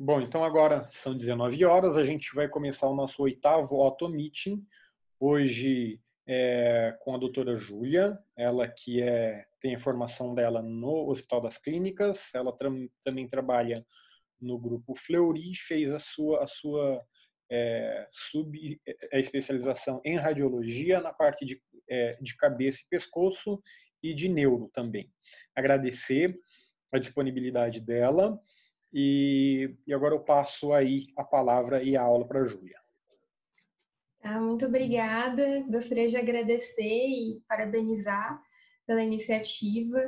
Bom, então agora são 19 horas, a gente vai começar o nosso 8º Auto Meeting, hoje com a doutora Júlia, ela que tem a formação dela no Hospital das Clínicas, ela também trabalha no grupo Fleury, fez a sua especialização em radiologia na parte de cabeça e pescoço e de neuro também. Agradecer a disponibilidade dela. E agora eu passo aí a palavra e a aula para a Júlia. Muito obrigada. Gostaria de agradecer e parabenizar pela iniciativa.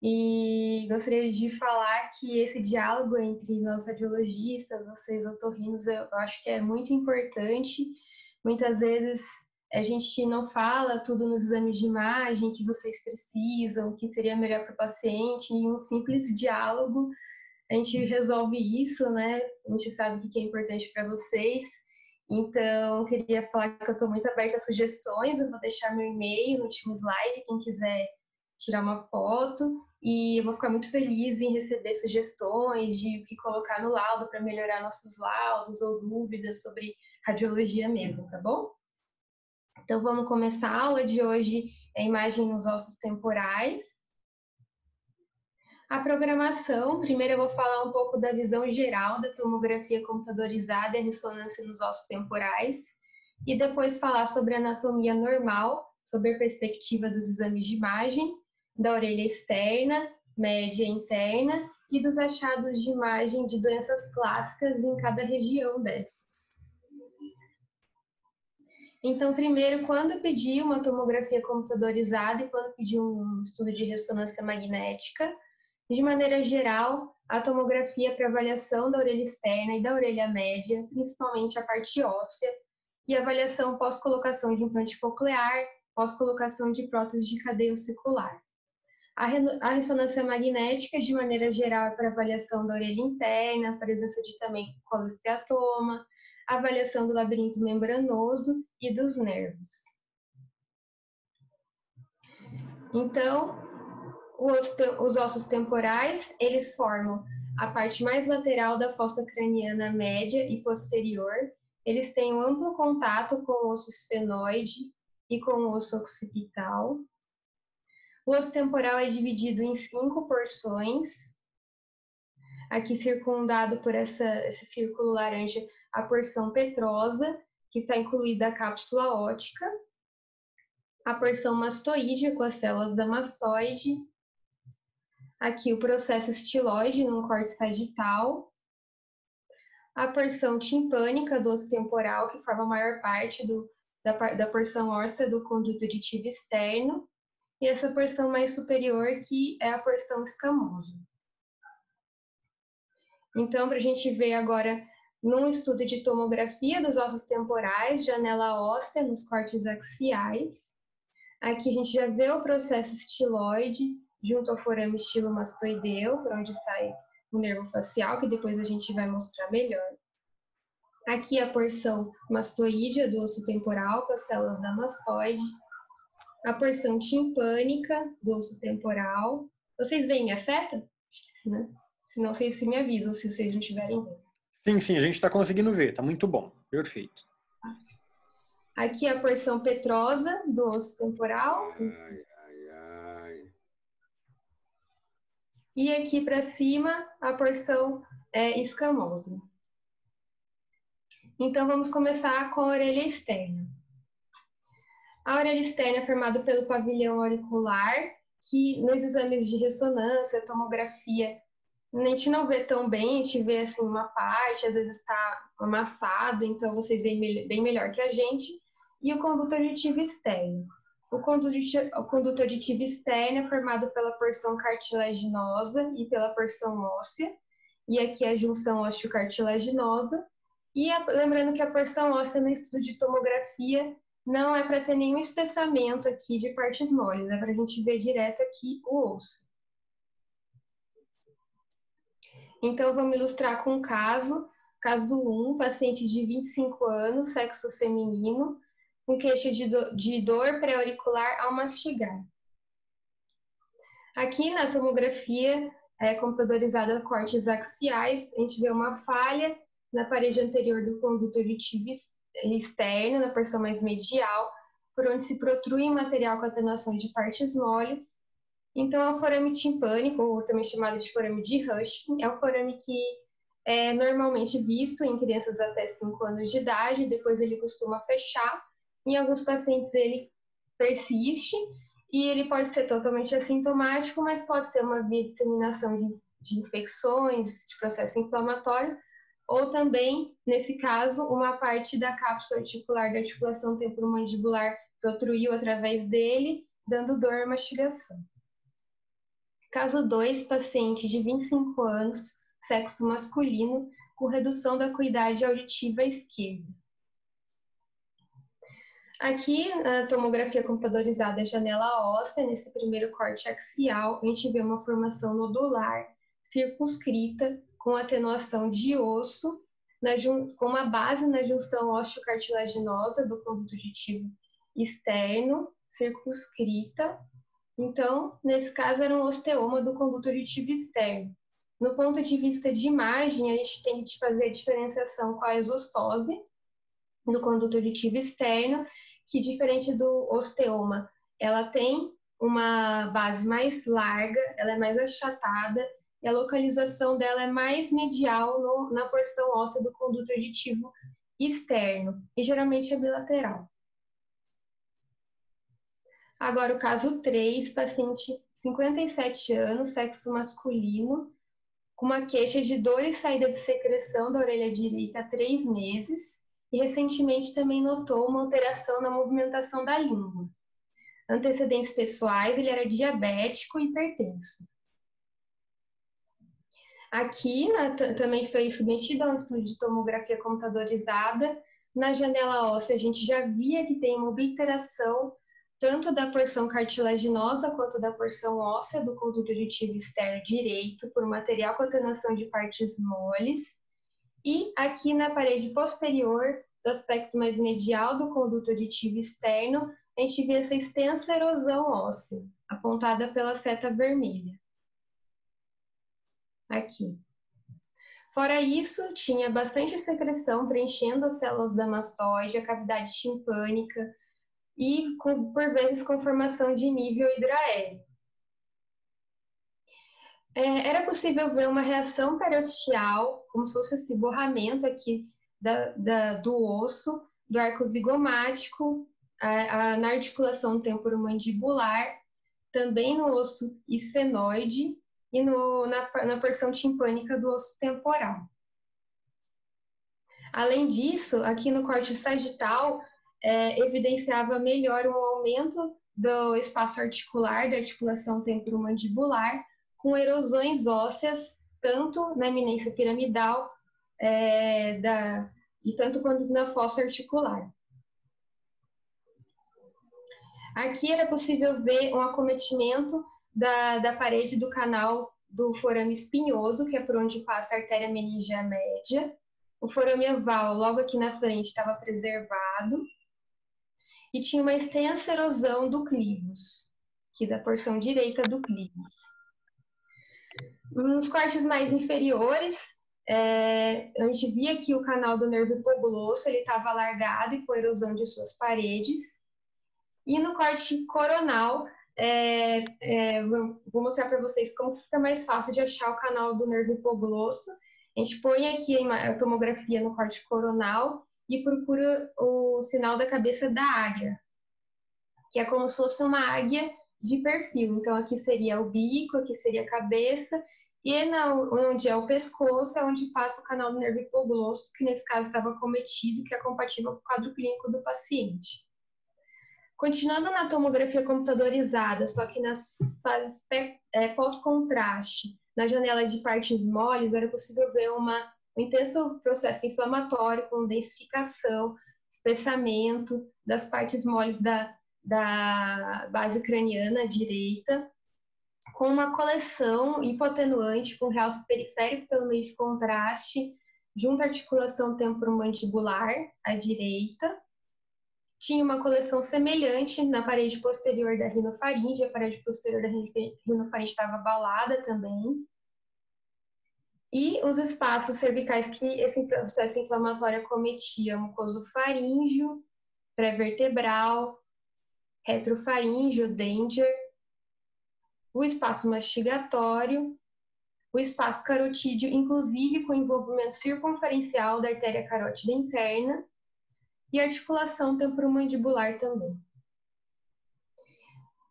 E gostaria de falar que esse diálogo entre nós radiologistas, vocês otorrinos, eu acho que é muito importante. Muitas vezes a gente não fala tudo nos exames de imagem que vocês precisam, que seria melhor para o paciente, em um simples diálogo a gente resolve isso, né? A gente sabe o que é importante para vocês. Então, queria falar que eu estou muito aberta a sugestões. Eu vou deixar meu e-mail no último slide, quem quiser tirar uma foto. E eu vou ficar muito feliz em receber sugestões de o que colocar no laudo para melhorar nossos laudos ou dúvidas sobre radiologia mesmo, tá bom? Então, vamos começar a aula de hoje, a imagem nos ossos temporais. A programação, primeiro eu vou falar um pouco da visão geral da tomografia computadorizada e a ressonância nos ossos temporais, e depois falar sobre a anatomia normal, sobre a perspectiva dos exames de imagem, da orelha externa, média e interna, e dos achados de imagem de doenças clássicas em cada região dessas. Então, primeiro, quando pedir uma tomografia computadorizada e quando pedir um estudo de ressonância magnética, de maneira geral, a tomografia para avaliação da orelha externa e da orelha média, principalmente a parte óssea, e avaliação pós-colocação de implante coclear, pós-colocação de prótese de cadeia ossicular. A ressonância magnética, de maneira geral, é para avaliação da orelha interna, presença de também coloesteatoma, avaliação do labirinto membranoso e dos nervos. Então, os ossos temporais, eles formam a parte mais lateral da fossa craniana média e posterior. Eles têm um amplo contato com o osso esfenoide e com o osso occipital. O osso temporal é dividido em 5 porções. Aqui circundado por esse círculo laranja, a porção petrosa, que está incluída a cápsula óptica. A porção mastoide, com as células da mastoide. Aqui o processo estiloide num corte sagital, a porção timpânica do osso temporal, que forma a maior parte da porção óssea do conduto aditivo externo, e essa porção mais superior, que é a porção escamosa. Então, para a gente ver agora, num estudo de tomografia dos ossos temporais, janela óssea nos cortes axiais, aqui a gente já vê o processo estiloide, junto ao forame estilomastoideu, por onde sai o nervo facial, que depois a gente vai mostrar melhor. Aqui a porção mastoídea do osso temporal, com as células da mastoide. A porção timpânica do osso temporal. Vocês veem minha seta? Acho que sim, né? Se não, vocês me avisam, se vocês não estiverem vendo. Sim, a gente está conseguindo ver, está muito bom, perfeito. Aqui a porção petrosa do osso temporal. E aqui para cima, a porção escamosa. Então, vamos começar com a orelha externa. A orelha externa é formada pelo pavilhão auricular, que nos exames de ressonância, tomografia, a gente não vê tão bem, a gente vê assim uma parte, às vezes está amassado, então vocês veem bem melhor que a gente. E o conduto aditivo externo. O conduto aditivo externo é formado pela porção cartilaginosa e pela porção óssea, e aqui a junção ósseo-cartilaginosa. E lembrando que a porção óssea no estudo de tomografia não é para ter nenhum espessamento aqui de partes moles, é para a gente ver direto aqui o osso. Então, vamos ilustrar com um caso. Caso 1, paciente de 25 anos, sexo feminino, com queixa de dor pré-auricular ao mastigar. Aqui na tomografia, computadorizada cortes axiais, a gente vê uma falha na parede anterior do conduto auditivo externo, na porção mais medial, por onde se protrui material com atenuações de partes moles. Então, é o forame timpânico, ou também chamado de forame de Hutchinson, é o forame que é normalmente visto em crianças até 5 anos de idade, depois ele costuma fechar. Em alguns pacientes ele persiste, e ele pode ser totalmente assintomático, mas pode ser uma via de disseminação de infecções, de processo inflamatório, ou também, nesse caso, uma parte da cápsula articular da articulação temporomandibular protruiu através dele, dando dor e mastigação. Caso 2, paciente de 25 anos, sexo masculino, com redução da acuidade auditiva esquerda. Aqui, na tomografia computadorizada janela óssea, nesse primeiro corte axial, a gente vê uma formação nodular, circunscrita, com atenuação de osso, com uma base na junção osteocartilaginosa do conduto auditivo externo, circunscrita. Então, nesse caso, era um osteoma do conduto auditivo externo. No ponto de vista de imagem, a gente tem que fazer a diferenciação com a exostose do conduto auditivo externo, que, diferente do osteoma, ela tem uma base mais larga, ela é mais achatada, e a localização dela é mais medial na porção óssea do conduto auditivo externo, e geralmente é bilateral. Agora, o caso 3, paciente 57 anos, sexo masculino, com uma queixa de dor e saída de secreção da orelha direita há 3 meses, e recentemente também notou uma alteração na movimentação da língua. Antecedentes pessoais, ele era diabético e hipertenso. Aqui, também foi submetido a um estudo de tomografia computadorizada. Na janela óssea, a gente já via que tem uma obliteração tanto da porção cartilaginosa quanto da porção óssea do conduto auditivo externo direito, por material com atenuação de partes moles. E aqui na parede posterior, do aspecto mais medial do conduto auditivo externo, a gente vê essa extensa erosão óssea, apontada pela seta vermelha. Aqui. Fora isso, tinha bastante secreção preenchendo as células da mastoide, a cavidade timpânica e, por vezes, com formação de nível hidroaéreo. Era possível ver uma reação periosteal, como se fosse esse borramento aqui do osso, do arco zigomático, na articulação temporomandibular, também no osso esfenoide e na porção timpânica do osso temporal. Além disso, aqui no corte sagital, evidenciava melhor um aumento do espaço articular da articulação temporomandibular, com erosões ósseas, tanto na eminência piramidal e tanto quanto na fossa articular. Aqui era possível ver um acometimento da parede do canal do forame espinhoso, que é por onde passa a artéria meningea média. O forame oval, logo aqui na frente, estava preservado. E tinha uma extensa erosão do clivus, aqui da porção direita do clivus. Nos cortes mais inferiores, a gente via que o canal do nervo hipoglosso estava alargado e com erosão de suas paredes. E no corte coronal, vou mostrar para vocês como fica mais fácil de achar o canal do nervo hipoglosso. A gente põe aqui a tomografia no corte coronal e procura o sinal da cabeça da águia, que é como se fosse uma águia de perfil. Então, aqui seria o bico, aqui seria a cabeça, e onde é o pescoço é onde passa o canal do nervo hipoglosso, que nesse caso estava acometido, que é compatível com o quadro clínico do paciente. Continuando na tomografia computadorizada, só que nas fases pós-contraste, na janela de partes moles, era possível ver um intenso processo inflamatório com densificação, espessamento das partes moles da base craniana direita, com uma coleção hipoatenuante com realce periférico pelo meio de contraste, junto à articulação temporomandibular à direita. Tinha uma coleção semelhante na parede posterior da rinofaringe, a parede posterior da rinofaringe estava abalada também. E os espaços cervicais que esse processo inflamatório acometia, mucosofaríngeo, pré-vertebral, retrofaríngeo, Dendier, o espaço mastigatório, o espaço carotídeo, inclusive com envolvimento circunferencial da artéria carótida interna, e articulação temporomandibular também.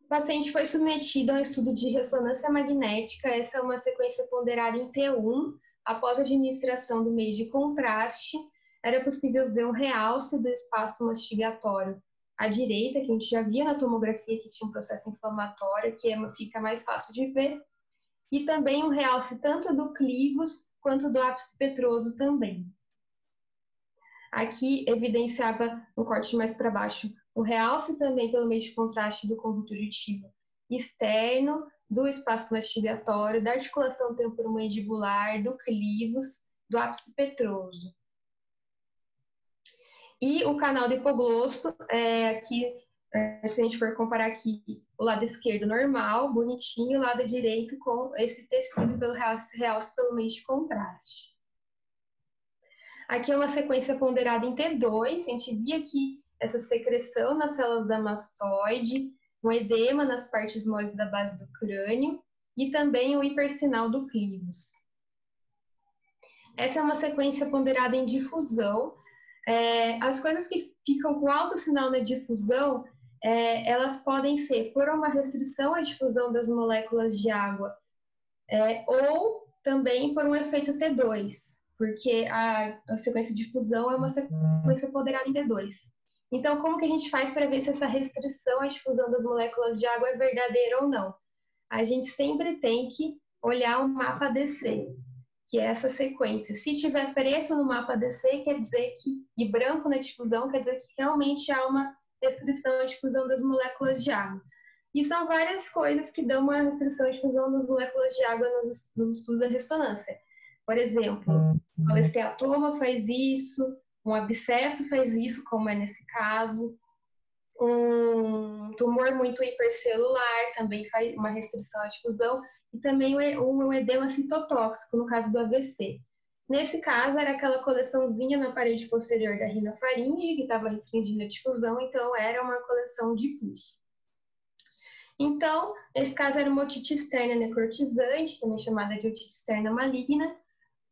O paciente foi submetido a um estudo de ressonância magnética, essa é uma sequência ponderada em T1, após a administração do meio de contraste, era possível ver um realce do espaço mastigatório à direita, que a gente já via na tomografia que tinha um processo inflamatório, que fica mais fácil de ver, e também um realce tanto do clivus quanto do ápice petroso também. Aqui evidenciava um corte mais para baixo, o realce também pelo meio de contraste do conduto uditivo externo, do espaço mastigatório, da articulação temporomandibular, do clivus, do ápice petroso. E o canal do hipoglosso, aqui, se a gente for comparar aqui, o lado esquerdo normal, bonitinho, o lado direito com esse tecido pelo realce pelo meio de contraste. Aqui é uma sequência ponderada em T2, a gente via aqui essa secreção nas células da mastoide, um edema nas partes moles da base do crânio e também o hipersinal do clivus. Essa é uma sequência ponderada em difusão. As coisas que ficam com alto sinal na difusão, elas podem ser por uma restrição à difusão das moléculas de água ou também por um efeito T2, porque a sequência de difusão é uma sequência ponderada em T2. Então, como que a gente faz para ver se essa restrição à difusão das moléculas de água é verdadeira ou não? A gente sempre tem que olhar o mapa DC, que é essa sequência. Se tiver preto no mapa DC, quer dizer que, e branco na difusão, quer dizer que realmente há uma restrição à difusão das moléculas de água. E são várias coisas que dão uma restrição à difusão das moléculas de água nos estudos da ressonância. Por exemplo, o colesteatoma faz isso, um abscesso faz isso, como é nesse caso, um tumor muito hipercelular também faz uma restrição à difusão, e também um edema citotóxico, no caso do AVC. Nesse caso, era aquela coleçãozinha na parede posterior da rinofaringe, que estava restringindo a difusão, então era uma coleção de pus. Então, nesse caso era uma otite externa necrotizante, também chamada de otite externa maligna,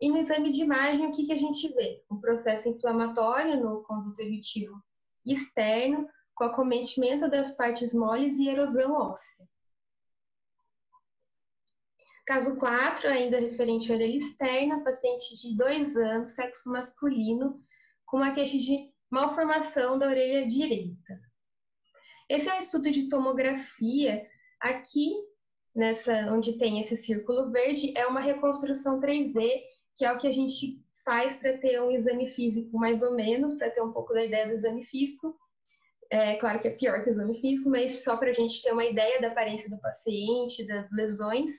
e no exame de imagem, o que a gente vê? Um processo inflamatório no conduto uditivo externo, com acometimento das partes moles e erosão óssea. Caso 4, ainda referente à orelha externa, paciente de 2 anos, sexo masculino, com uma queixa de malformação da orelha direita. Esse é um estudo de tomografia. Aqui, onde tem esse círculo verde, é uma reconstrução 3D, que é o que a gente faz para ter um exame físico mais ou menos, para ter um pouco da ideia do exame físico. É claro que é pior que o exame físico, mas só para a gente ter uma ideia da aparência do paciente, das lesões.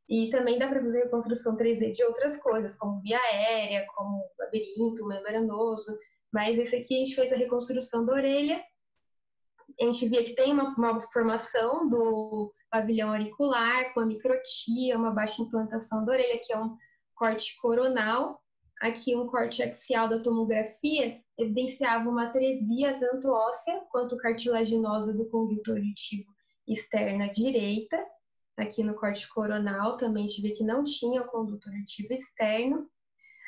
E também dá para fazer reconstrução 3D de outras coisas, como via aérea, como labirinto, membranoso. Mas esse aqui a gente fez a reconstrução da orelha. A gente via que tem uma formação do pavilhão auricular, com a microtia, uma baixa implantação da orelha, que é um corte coronal. Aqui um corte axial da tomografia evidenciava uma atresia tanto óssea quanto cartilaginosa do conduto auditivo externo à direita. Aqui no corte coronal também a gente vê que não tinha o conduto auditivo externo.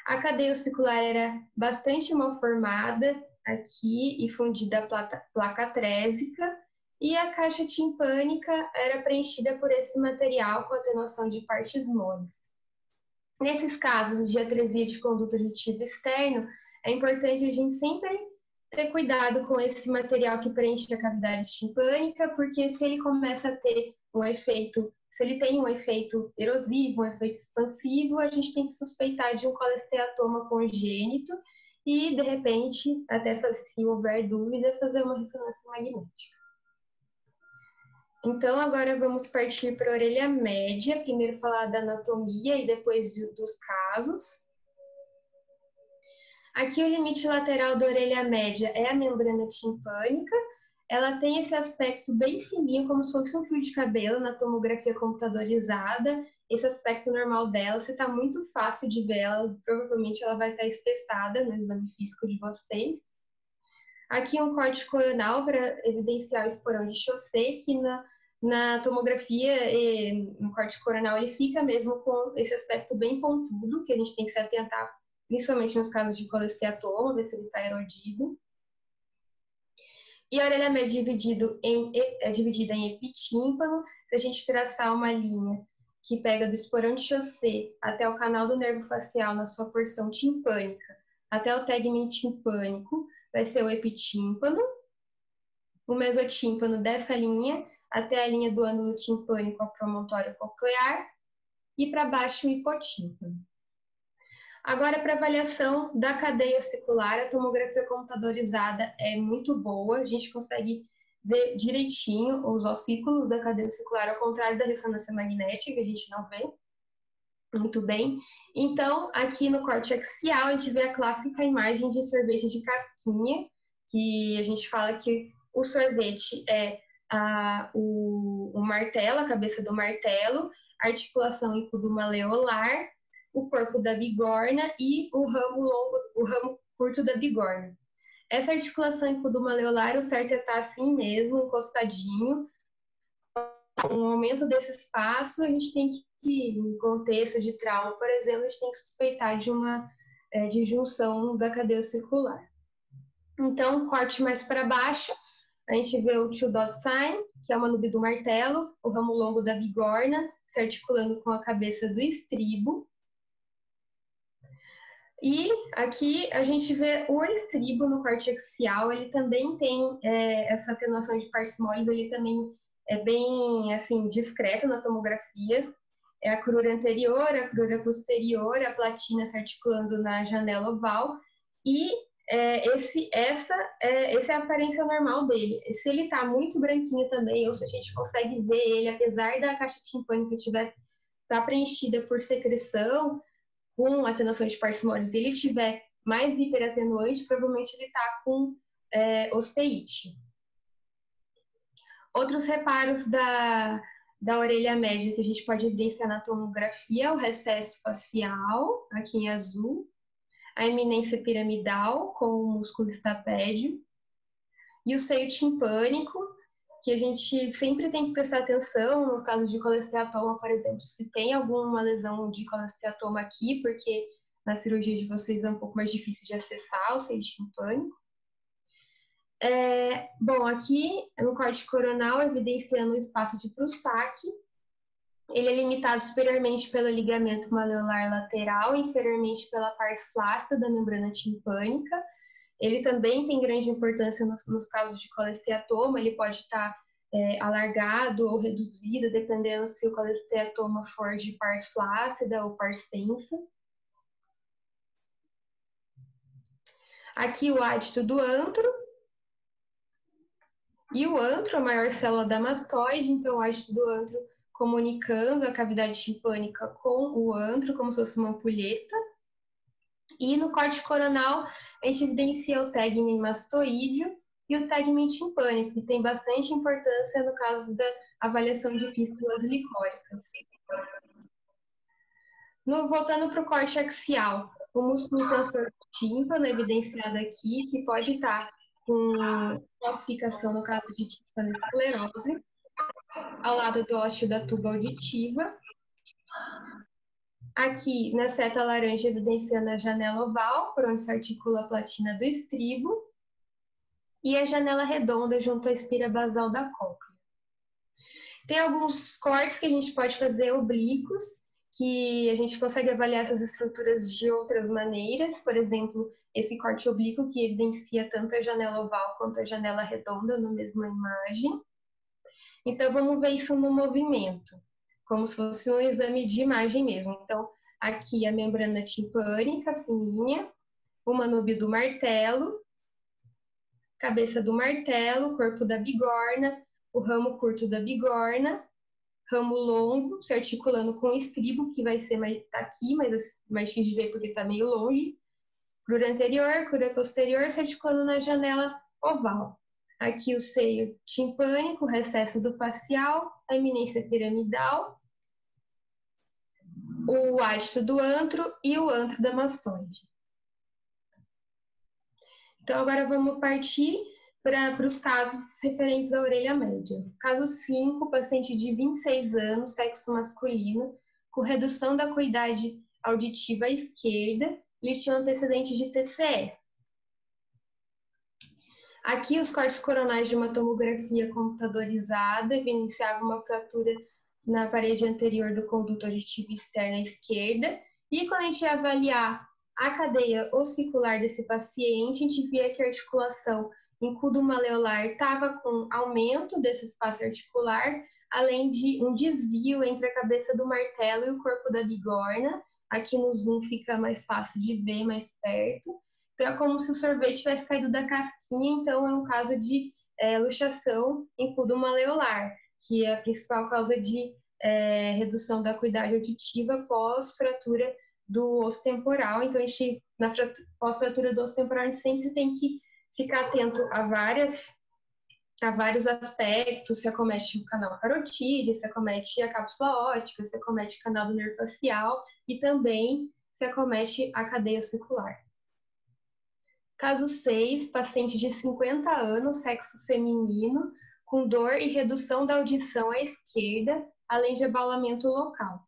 A cadeia ossicular era bastante mal formada aqui e fundida placa trésica, e a caixa timpânica era preenchida por esse material com atenuação de partes moles. Nesses casos de atresia de conduto auditivo externo, é importante a gente sempre ter cuidado com esse material que preenche a cavidade timpânica, porque se ele começa a ter um efeito, se ele tem um efeito erosivo, um efeito expansivo, a gente tem que suspeitar de um colesteatoma congênito e, de repente, até se houver dúvida, fazer uma ressonância magnética. Então, agora vamos partir para a orelha média, primeiro falar da anatomia e depois dos casos. Aqui o limite lateral da orelha média é a membrana timpânica. Ela tem esse aspecto bem fininho, como se fosse um fio de cabelo na tomografia computadorizada, esse aspecto normal dela. Se está muito fácil de ver ela, provavelmente ela vai estar espessada no exame físico de vocês. Aqui um corte coronal para evidenciar o esporão de Chaussé, que na tomografia, no corte coronal, ele fica mesmo com esse aspecto bem pontudo, que a gente tem que se atentar, principalmente nos casos de colesteatoma, ver se ele está erodido. E a orelha média é dividida em epitímpano. Se a gente traçar uma linha que pega do esporão de Chaussé até o canal do nervo facial na sua porção timpânica, até o tegmen timpânico, vai ser o epitímpano. O mesotímpano dessa linha até a linha do ângulo timpânico ao promontório coclear e para baixo o hipotímpano. Agora, para avaliação da cadeia ossicular, a tomografia computadorizada é muito boa, a gente consegue ver direitinho os ossículos da cadeia ossicular, ao contrário da ressonância magnética, que a gente não vê muito bem. Então, aqui no corte axial, a gente vê a clássica imagem de sorvete de casquinha, que a gente fala que o sorvete é o martelo, a cabeça do martelo, a articulação incudumaleolar, o corpo da bigorna e o ramo curto da bigorna. Essa articulação incudumaleolar, o certo é estar assim mesmo, encostadinho. No aumento desse espaço, a gente tem que, em contexto de trauma, por exemplo, a gente tem que suspeitar de uma disjunção da cadeia ossicular. Então, corte mais para baixo, a gente vê o two dot sign, que é uma nube do martelo, o ramo longo da bigorna, se articulando com a cabeça do estribo. E aqui a gente vê o estribo no corte axial, ele também tem essa atenuação de parsimoles, ele também é bem assim, discreto na tomografia. É a crura anterior, a crura posterior, a platina se articulando na janela oval, e essa é a aparência normal dele. Se ele está muito branquinho também, ou se a gente consegue ver ele, apesar da caixa timpânica estar preenchida por secreção, com atenuação de parsimoles, e ele tiver mais hiperatenuante, provavelmente ele está com osteite. Outros reparos da orelha média que a gente pode evidenciar na tomografia, o recesso facial, aqui em azul, a eminência piramidal com o músculo estapédio, e o seio timpânico, que a gente sempre tem que prestar atenção no caso de colesteatoma, por exemplo, se tem alguma lesão de colesteatoma aqui, porque na cirurgia de vocês é um pouco mais difícil de acessar o seio timpânico. Bom, aqui no corte coronal, evidenciando o espaço de Prussac, ele é limitado superiormente pelo ligamento maleolar lateral, inferiormente pela pars flácida da membrana timpânica. Ele também tem grande importância nos casos de colesteatoma, ele pode estar alargado ou reduzido, dependendo se o colesteatoma for de pars flácida ou pars tensa. Aqui o ádito do antro. E o antro, a maior célula da mastoide, então o ádito do antro comunicando a cavidade timpânica com o antro, como se fosse uma ampulheta. E no corte coronal, a gente evidencia o tegmen mastoídeo e o tegmen timpânico, que tem bastante importância no caso da avaliação de fístulas licóricas. Voltando para o corte axial, o músculo tensor do tímpano, evidenciado aqui, que pode estar com calcificação no caso de tímpano-esclerose, ao lado do ósseo da tuba auditiva. Aqui, na seta laranja, evidenciando a janela oval, por onde se articula a platina do estribo, e a janela redonda junto à espira basal da cóclea. Tem alguns cortes que a gente pode fazer oblíquos, que a gente consegue avaliar essas estruturas de outras maneiras, por exemplo, esse corte oblíquo que evidencia tanto a janela oval quanto a janela redonda na mesma imagem. Então, vamos ver isso no movimento, como se fosse um exame de imagem mesmo. Então, aqui a membrana timpânica fininha, o manúbio do martelo, cabeça do martelo, corpo da bigorna, o ramo curto da bigorna, ramo longo, se articulando com o estribo, que vai ser tá aqui, mas mais difícil de ver porque está meio longe. Crura anterior, crura posterior, se articulando na janela oval. Aqui o seio timpânico, o recesso do facial, a eminência piramidal. o hábito do antro e o antro da mastoide. Então, agora vamos partir para os casos referentes à orelha média. Caso 5, paciente de 26 anos, sexo masculino, com redução da acuidade auditiva à esquerda, ele tinha um antecedente de TCE. Aqui, os cortes coronais de uma tomografia computadorizada evidenciavam uma fratura na parede anterior do conduto auditivo externo à esquerda. E quando a gente ia avaliar a cadeia ossicular desse paciente, a gente via que a articulação incudo-maleolar estava com aumento desse espaço articular, além de um desvio entre a cabeça do martelo e o corpo da bigorna. Aqui no zoom fica mais fácil de ver, mais perto. Então, é como se o sorvete tivesse caído da casquinha, então é um caso de luxação incudo-maleolar, que é a principal causa de redução da acuidade auditiva pós-fratura do osso temporal. Então, a gente, na pós-fratura do osso temporal, a gente sempre tem que ficar atento a vários aspectos, se acomete o canal carotídeo, se acomete a cápsula óptica, se acomete o canal do nervo facial e também se acomete a cadeia ossicular. Caso 6, paciente de 50 anos, sexo feminino, com dor e redução da audição à esquerda, além de abalamento local.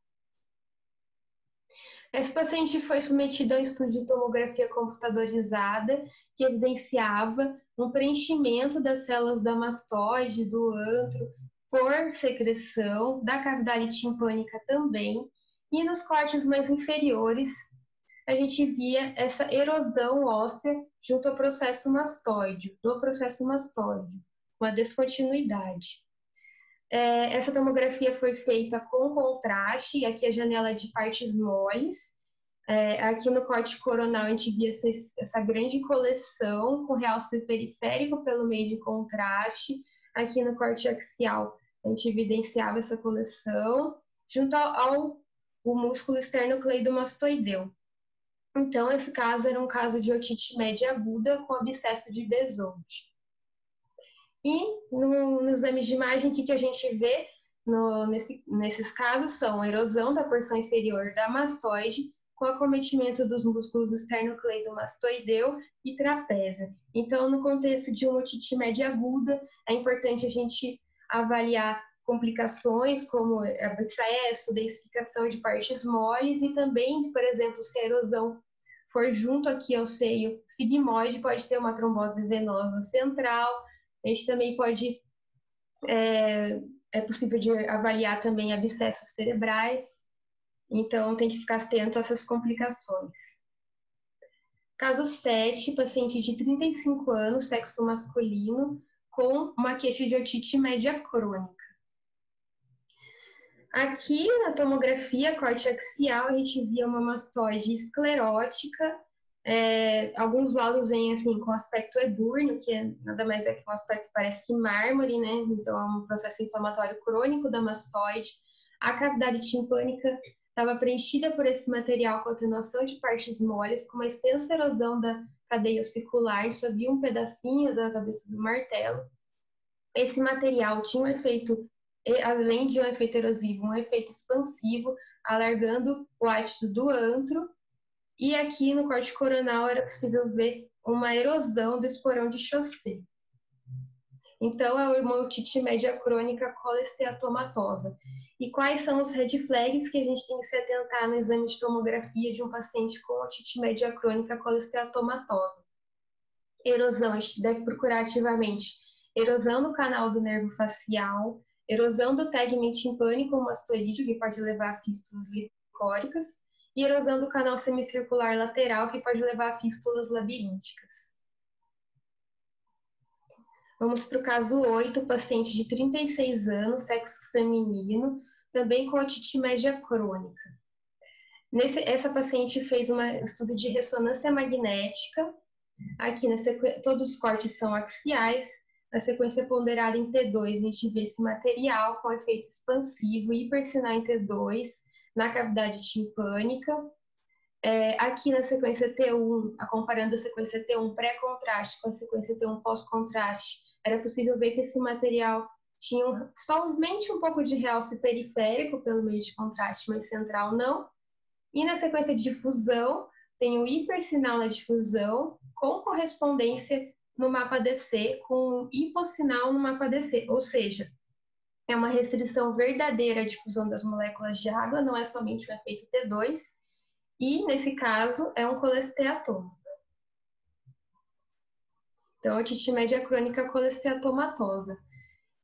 Esse paciente foi submetido a um estudo de tomografia computadorizada que evidenciava um preenchimento das células da mastoide, do antro, por secreção, da cavidade timpânica também, e nos cortes mais inferiores a gente via essa erosão óssea junto ao processo mastoide, uma descontinuidade. Essa tomografia foi feita com contraste, e aqui a janela de partes moles. Aqui no corte coronal a gente via essa grande coleção com realce periférico pelo meio de contraste. Aqui no corte axial a gente evidenciava essa coleção junto ao músculo esternocleidomastoideu. Então, esse caso era um caso de otite média aguda com abscesso de Bezold. E no exame de imagem, o que a gente vê nesses casos são a erosão da porção inferior da mastoide com acometimento dos músculos esternocleidomastoideu e trapézio. Então, no contexto de uma otite média aguda, é importante a gente avaliar complicações como abscesso, densificação de partes moles e também, por exemplo, se a erosão for junto aqui ao seio sigmoide, pode ter uma trombose venosa central. A gente também pode, é possível de avaliar também abscessos cerebrais. Então, tem que ficar atento a essas complicações. Caso 7, paciente de 35 anos, sexo masculino, com uma queixa de otite média crônica. Aqui na tomografia corte axial, a gente via uma mastoide esclerótica. Alguns laudos vêm assim com aspecto ebúrneo, que nada mais é que um aspecto que parece que mármore, né? Então é um processo inflamatório crônico da mastoide. A cavidade timpânica estava preenchida por esse material com atenuação de partes moles, com uma extensa erosão da cadeia ossicular, só havia um pedacinho da cabeça do martelo. Esse material tinha um efeito, além de um efeito erosivo, um efeito expansivo, alargando o hábito do antro. E aqui no corte coronal era possível ver uma erosão do esporão de Chaussée. Então, é uma otite média crônica colesteatomatosa. E quais são os red flags que a gente tem que se atentar no exame de tomografia de um paciente com otite média crônica colesteatomatosa? Erosão, a gente deve procurar ativamente erosão no canal do nervo facial, erosão do tegmento timpânico mastoídeo, que pode levar a fístulas licóricas, e erosão do canal semicircular lateral, que pode levar a fístulas labirínticas. Vamos para o caso 8, paciente de 36 anos, sexo feminino, também com otite média crônica. Essa paciente fez um estudo de ressonância magnética. Aqui, todos os cortes são axiais. Na sequência ponderada em T2, a gente vê esse material com efeito expansivo e hipersinal em T2, na cavidade timpânica. Aqui na sequência T1, comparando a sequência T1 pré-contraste com a sequência T1 pós-contraste, era possível ver que esse material tinha somente um pouco de realce periférico pelo meio de contraste, mas central não. E na sequência de difusão, tem o hipersinal na difusão, com correspondência no mapa DC, com hipossinal no mapa DC, ou seja, é uma restrição verdadeira à difusão das moléculas de água, não é somente o efeito T2, e, nesse caso, é um colesteatoma. Então, otite média crônica colesteatomatosa.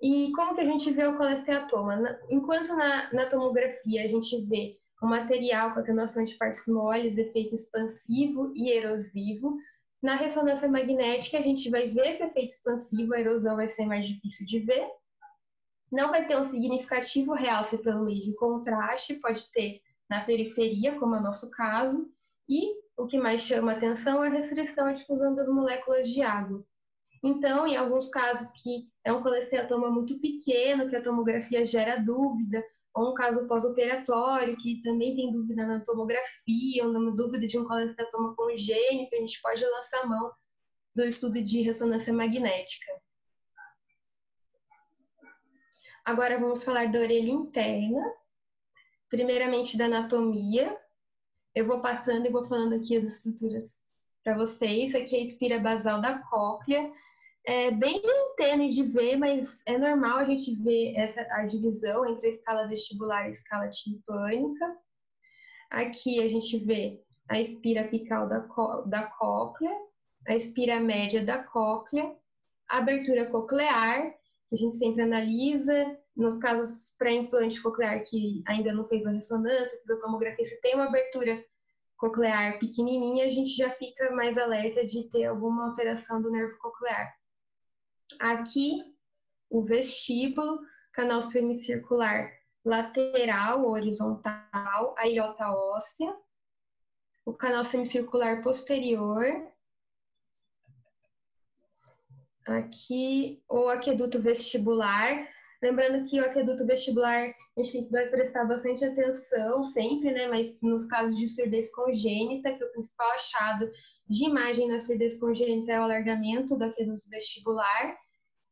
E como que a gente vê o colesteatoma? Enquanto na tomografia a gente vê o material com atenuação de partes moles, efeito expansivo e erosivo, na ressonância magnética a gente vai ver esse efeito expansivo, a erosão vai ser mais difícil de ver. Não vai ter um significativo realce pelo meio de contraste, pode ter na periferia, como é o nosso caso, e o que mais chama atenção é a restrição à difusão das moléculas de água. Então, em alguns casos que é um colesteatoma muito pequeno, que a tomografia gera dúvida, ou um caso pós-operatório, que também tem dúvida na tomografia, ou uma dúvida de um colesteatoma congênito, a gente pode lançar a mão do estudo de ressonância magnética. Agora vamos falar da orelha interna, primeiramente da anatomia. Eu vou passando e vou falando aqui as estruturas para vocês. Aqui é a espira basal da cóclea. É bem tênue de ver, mas é normal a gente ver a divisão entre a escala vestibular e a escala timpânica. Aqui a gente vê a espira apical da cóclea, a espira média da cóclea, a abertura coclear, que a gente sempre analisa. Nos casos pré-implante coclear que ainda não fez a ressonância, fez a tomografia, se tem uma abertura coclear pequenininha, a gente já fica mais alerta de ter alguma alteração do nervo coclear. Aqui, o vestíbulo, canal semicircular lateral ou horizontal, a ilhota óssea, o canal semicircular posterior, aqui o aqueduto vestibular. Lembrando que o aqueduto vestibular a gente vai prestar bastante atenção sempre, né? Mas nos casos de surdez congênita, que o principal achado de imagem na surdez congênita é o alargamento do aqueduto vestibular.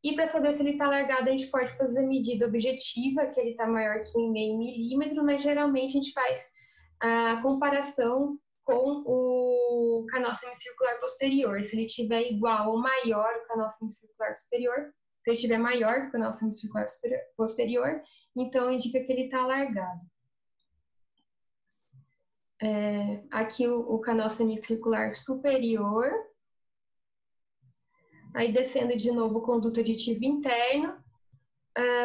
E para saber se ele está alargado, a gente pode fazer medida objetiva, que ele está maior que 1,5 milímetro, mas geralmente a gente faz a comparação com o canal semicircular posterior. Se ele tiver igual ou maior o canal semicircular superior, se ele estiver maior que o canal semicircular posterior, então indica que ele está alargado. Aqui o canal semicircular superior. Aí descendo de novo o conduto aditivo interno.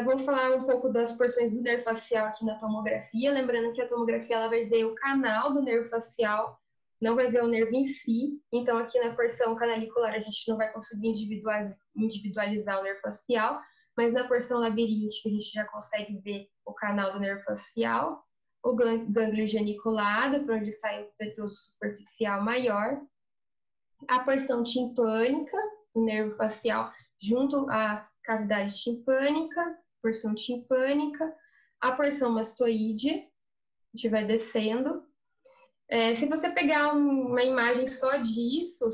Vou falar um pouco das porções do nervo facial aqui na tomografia. Lembrando que a tomografia ela vai ver o canal do nervo facial, não vai ver o nervo em si. Então, aqui na porção canalicular, a gente não vai conseguir individualizar o nervo facial, mas na porção labiríntica, a gente já consegue ver o canal do nervo facial, o gânglio geniculado, para onde sai o petroso superficial maior, a porção timpânica, o nervo facial junto à cavidade timpânica, porção timpânica, a porção mastoide, a gente vai descendo. Se você pegar uma imagem só disso,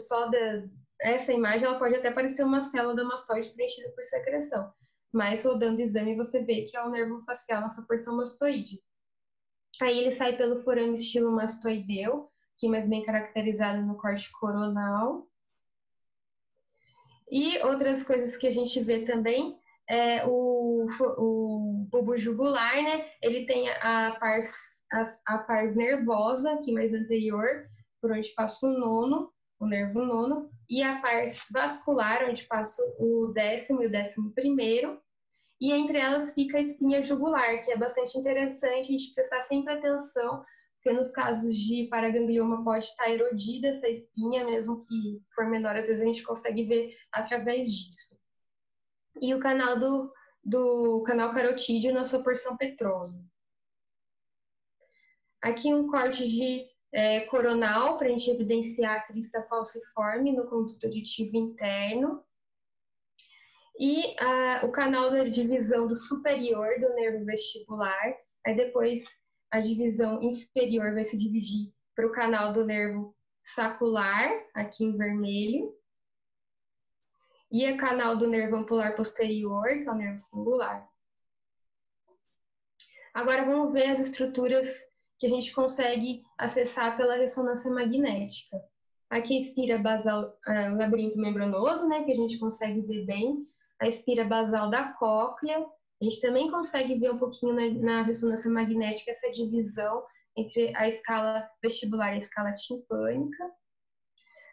essa imagem, ela pode até parecer uma célula da mastoide preenchida por secreção, mas rodando o exame você vê que é o nervo facial, nossa porção mastoide. Aí ele sai pelo forame estilo mastoideu, aqui mais bem caracterizado no corte coronal. E outras coisas que a gente vê também é o bulbo jugular, né? Ele tem a pars nervosa, aqui mais anterior, por onde passa o nervo nono, e a pars vascular, onde passa o 10º e o 11º, e entre elas fica a espinha jugular, que é bastante interessante a gente prestar sempre atenção, porque nos casos de paraganglioma pode estar erodida essa espinha, mesmo que for menor, às vezes a gente consegue ver através disso. E o canal do canal carotídeo na sua porção petrosa. Aqui um corte de coronal, para a gente evidenciar a crista falciforme no conduto aditivo interno. E o canal da divisão do superior do nervo vestibular. Aí depois a divisão inferior vai se dividir para o canal do nervo sacular, aqui em vermelho. E o canal do nervo ampular posterior, que é o nervo singular. Agora vamos ver as estruturas que a gente consegue acessar pela ressonância magnética. Aqui a espira basal, o labirinto membranoso, né, que a gente consegue ver bem, a espira basal da cóclea. A gente também consegue ver um pouquinho na ressonância magnética essa divisão entre a escala vestibular e a escala timpânica.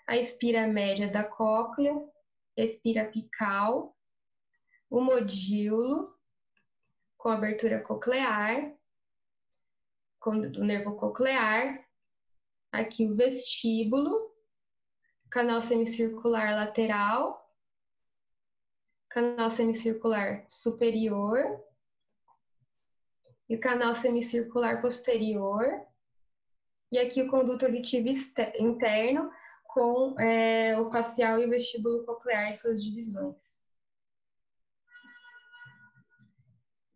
A espira média da cóclea, a espira apical, o modíolo com abertura coclear, com o nervo coclear, aqui o vestíbulo, canal semicircular lateral, canal semicircular superior e o canal semicircular posterior, e aqui o conduto auditivo interno com o facial e o vestíbulo coclear em suas divisões.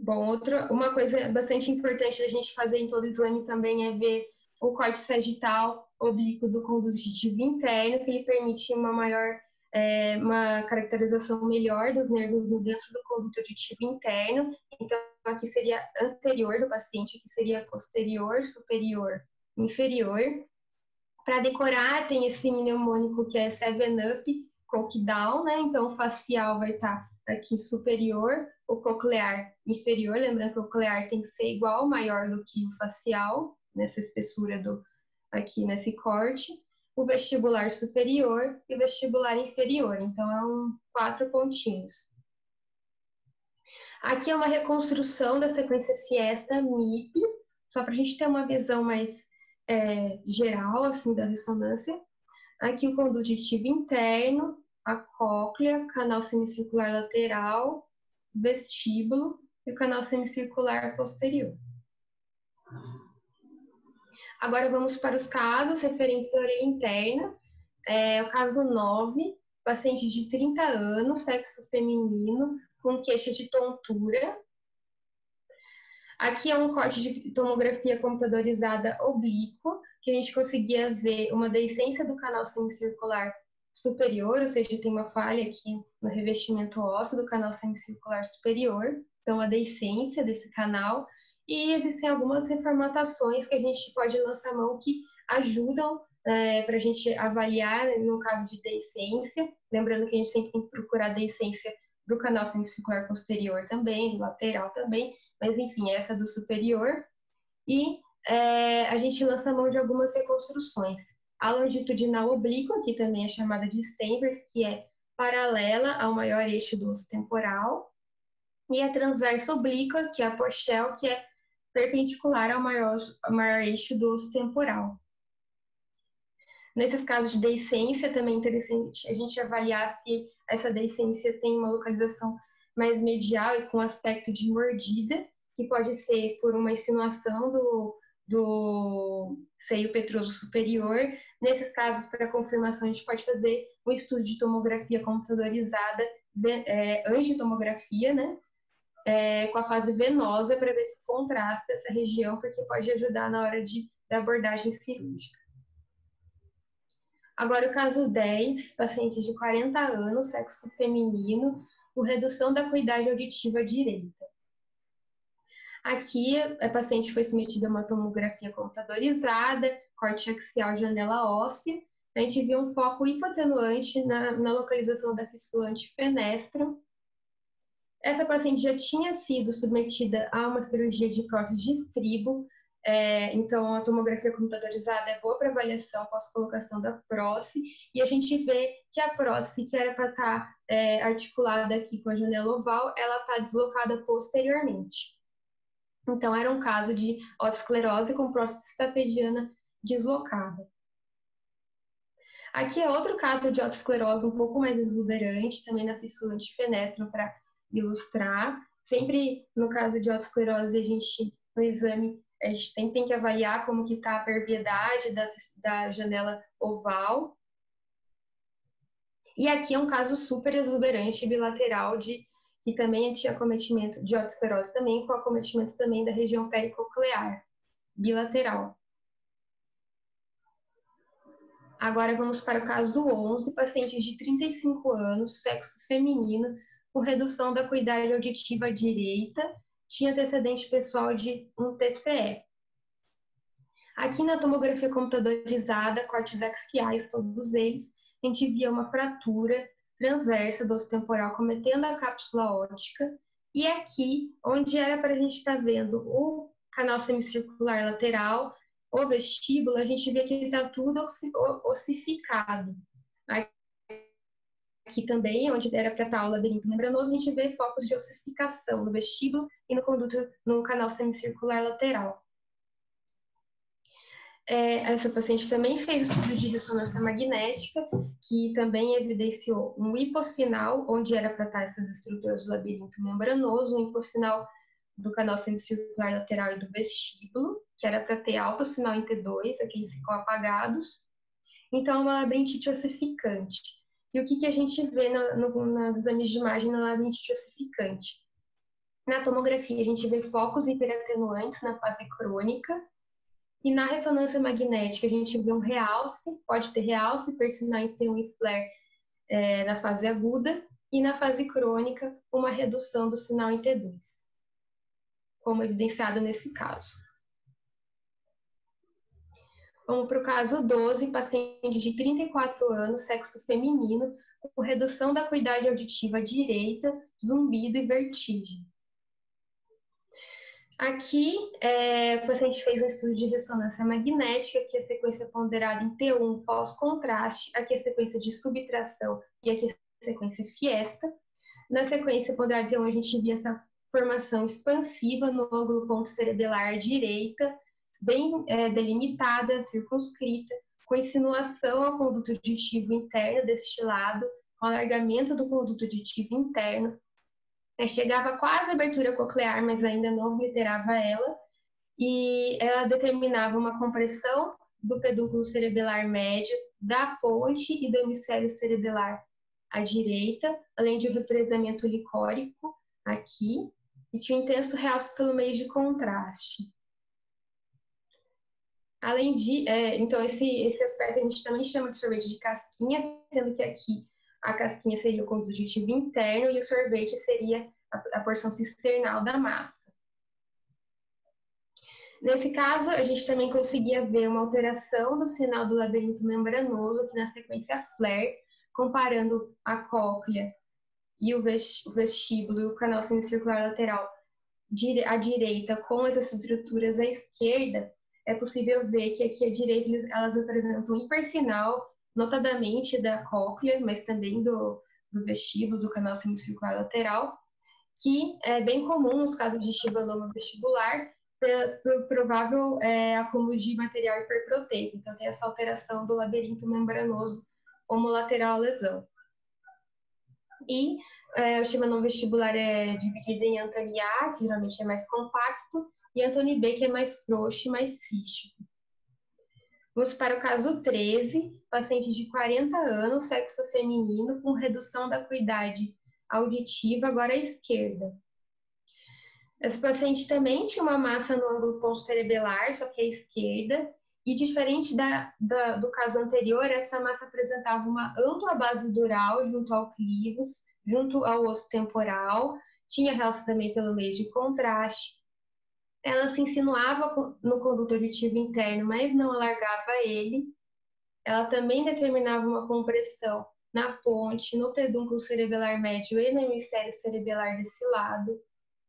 Bom, uma coisa bastante importante da gente fazer em todo o exame também é ver o corte sagital oblíquo do conduto auditivo interno, que ele permite uma caracterização melhor dos nervos dentro do conduto auditivo interno. Então, aqui seria anterior do paciente, aqui seria posterior, superior, inferior. Para decorar, tem esse mnemônico que é 7-up, coke down, né? Então, o facial vai estar aqui superior, o coclear inferior, lembrando que o coclear tem que ser igual, maior do que o facial, nessa espessura aqui nesse corte, o vestibular superior e o vestibular inferior. Então, 4 pontinhos. Aqui é uma reconstrução da sequência Fiesta-MIP, só para a gente ter uma visão mais geral, assim, da ressonância. Aqui o conduto auditivo interno, a cóclea, canal semicircular lateral, vestíbulo e o canal semicircular posterior. Agora vamos para os casos referentes à orelha interna. O caso 9, paciente de 30 anos, sexo feminino, com queixa de tontura. Aqui é um corte de tomografia computadorizada oblíqua, que a gente conseguia ver uma deiscência do canal semicircular superior, ou seja, tem uma falha aqui no revestimento ósseo do canal semicircular superior, então a deiscência desse canal, e existem algumas reformatações que a gente pode lançar a mão que ajudam para a gente avaliar no caso de deiscência, lembrando que a gente sempre tem que procurar a deiscência do canal semicircular posterior também, do lateral também, mas enfim, essa do superior, e a gente lança a mão de algumas reconstruções. A longitudinal oblíqua, que também é chamada de Stenvers, que é paralela ao maior eixo do osso temporal, e a transversa oblíqua, que é a Pochel, que é perpendicular ao maior eixo do osso temporal. Nesses casos de deiscência, também é interessante a gente avaliar se essa deiscência tem uma localização mais medial e com aspecto de mordida, que pode ser por uma insinuação do seio petroso superior. Nesses casos, para confirmação, a gente pode fazer um estudo de tomografia computadorizada, angiotomografia, né? Com a fase venosa, para ver se contrasta essa região, porque pode ajudar na hora da abordagem cirúrgica. Agora, o caso 10, paciente de 40 anos, sexo feminino, com redução da acuidade auditiva direita. Aqui, a paciente foi submetida a uma tomografia computadorizada, corte axial, janela óssea. A gente viu um foco hipotenuante na localização da fissura antifenestra. Essa paciente já tinha sido submetida a uma cirurgia de prótese de estribo, então a tomografia computadorizada é boa para avaliação após colocação da prótese, e a gente vê que a prótese, que era para estar articulada aqui com a janela oval, ela está deslocada posteriormente. Então, era um caso de otoesclerose com próstata estapediana deslocada. Aqui é outro caso de otoesclerose um pouco mais exuberante, também na fissura antifenestra, para ilustrar. Sempre no caso de otoesclerose, no exame, a gente sempre tem que avaliar como que está a perviedade da janela oval. E aqui é um caso super exuberante bilateral que também tinha acometimento de otoesclerose também, com acometimento também da região pericoclear, bilateral. Agora vamos para o caso 11, paciente de 35 anos, sexo feminino, com redução da acuidade auditiva direita, tinha antecedente pessoal de um TCE. Aqui na tomografia computadorizada, cortes axiais, todos eles, a gente via uma fratura transversa do osso temporal cometendo a cápsula óptica. E aqui, onde era para a gente estar vendo o canal semicircular lateral, o vestíbulo, a gente vê que está tudo ossificado. Aqui também, onde era para estar o labirinto membranoso, a gente vê focos de ossificação no vestíbulo e no conduto, no canal semicircular lateral. Essa paciente também fez estudo de ressonância magnética, que também evidenciou um hipossinal, onde era para estar essas estruturas do labirinto membranoso, um hipossinal do canal semicircular lateral e do vestíbulo, que era para ter alto sinal em T2, aqueles ficam apagados. Então, uma labirintite ossificante. E o que a gente vê nos exames de imagem na labirintite ossificante? Na tomografia, a gente vê focos hiperatenuantes na fase crônica, e na ressonância magnética, a gente vê um realce, pode ter realce, persinal em T1 e flare na fase aguda, e na fase crônica, uma redução do sinal em T2, como evidenciado nesse caso. Vamos para o caso 12, paciente de 34 anos, sexo feminino, com redução da acuidade auditiva direita, zumbido e vertigem. Aqui, o paciente fez um estudo de ressonância magnética, que é a sequência ponderada em T1 pós-contraste, aqui é a sequência de subtração e aqui é a sequência fiesta. Na sequência ponderada T1, a gente via essa formação expansiva no ângulo ponto cerebelar à direita, bem delimitada, circunscrita, com insinuação ao conduto auditivo interno deste lado, com alargamento do conduto auditivo interno. Chegava quase à abertura coclear, mas ainda não obliterava ela, e ela determinava uma compressão do pedúnculo cerebelar médio, da ponte e do hemisfério cerebelar à direita, além de um represamento licórico aqui, e tinha um intenso realce pelo meio de contraste. Além de, então esse aspecto a gente também chama de sorvete de casquinha, sendo que aqui a casquinha seria o conduto auditivo interno e o sorvete seria a porção cisternal da massa. Nesse caso, a gente também conseguia ver uma alteração do sinal do labirinto membranoso aqui na sequência flare, comparando a cóclea e o vestíbulo e o canal semicircular lateral à direita com essas estruturas à esquerda. É possível ver que aqui à direita elas apresentam hipersinal, notadamente da cóclea, mas também do vestíbulo, do canal semicircular lateral, que é bem comum nos casos de chivanoma vestibular, pelo provável acúmulo de material hiperproteico. Então, tem essa alteração do labirinto membranoso homolateral à lesão. E o chivanoma vestibular é dividido em Anthony A, que geralmente é mais compacto, e Anthony B, que é mais frouxo e mais cístico. Vamos para o caso 13, paciente de 40 anos, sexo feminino, com redução da acuidade auditiva, agora à esquerda. Esse paciente também tinha uma massa no ângulo ponto cerebelar, só que à esquerda, e diferente do caso anterior, essa massa apresentava uma ampla base dural junto ao clivus, junto ao osso temporal, tinha realce também pelo meio de contraste. Ela se insinuava no conduto auditivo interno, mas não alargava ele. Ela também determinava uma compressão na ponte, no pedúnculo cerebelar médio e no hemisfério cerebelar desse lado.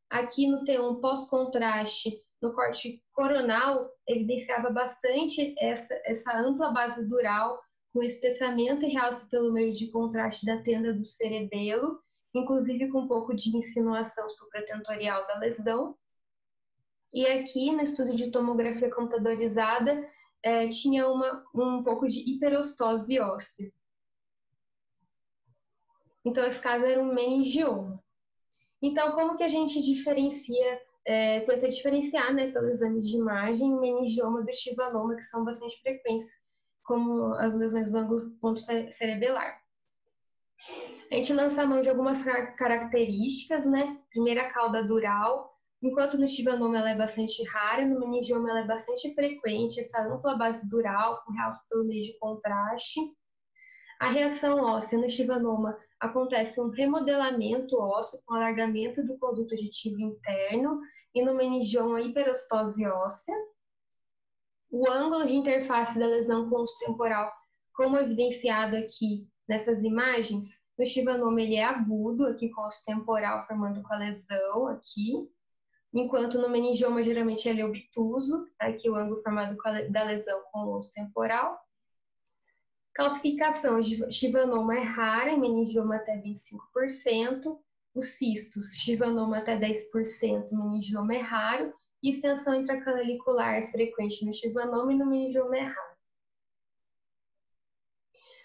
Aqui no T1 pós-contraste, no corte coronal, evidenciava bastante essa ampla base dural, com espessamento e realce pelo meio de contraste da tenda do cerebelo, inclusive com um pouco de insinuação supratentorial da lesão. E aqui, no estudo de tomografia computadorizada, tinha um pouco de hiperostose óssea. Então, esse caso era um meningioma. Então, como que a gente diferencia, tenta diferenciar, né, pelo exame de imagem, o meningioma do chivanoma, que são bastante frequentes, como as lesões do ângulo ponto cerebelar. A gente lança a mão de algumas características, né? Primeiro, a cauda dural. Enquanto no chivanoma ela é bastante rara, no meningioma ela é bastante frequente, essa ampla base dural, com realce pelo meio de contraste. A reação óssea no chivanoma acontece um remodelamento ósseo com alargamento do conduto auditivo interno e no meningioma hiperostose óssea. O ângulo de interface da lesão com o osso temporal, como evidenciado aqui nessas imagens, no chivanoma ele é agudo, aqui com o osso temporal formando com a lesão aqui, enquanto no meningioma geralmente ele é obtuso, aqui o ângulo formado da lesão com o osso temporal. Calcificação de chivanoma é rara, em meningioma até 25%, os cistos, chivanoma até 10%, meningioma é raro, e extensão intracanalicular é frequente no chivanoma e no meningioma é raro.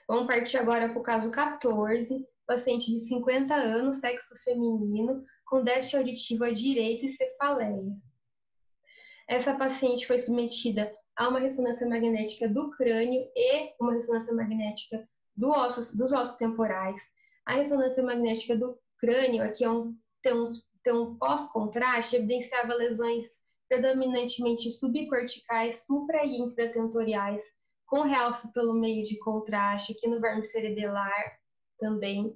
Vamos partir agora para o caso 14, paciente de 50 anos, sexo feminino, com déficit auditivo à direita e cefaleia. Essa paciente foi submetida a uma ressonância magnética do crânio e uma ressonância magnética dos ossos temporais. A ressonância magnética do crânio, aqui tem um pós-contraste, evidenciava lesões predominantemente subcorticais, supra- e infratentoriais, com realce pelo meio de contraste, aqui no verme cerebelar também.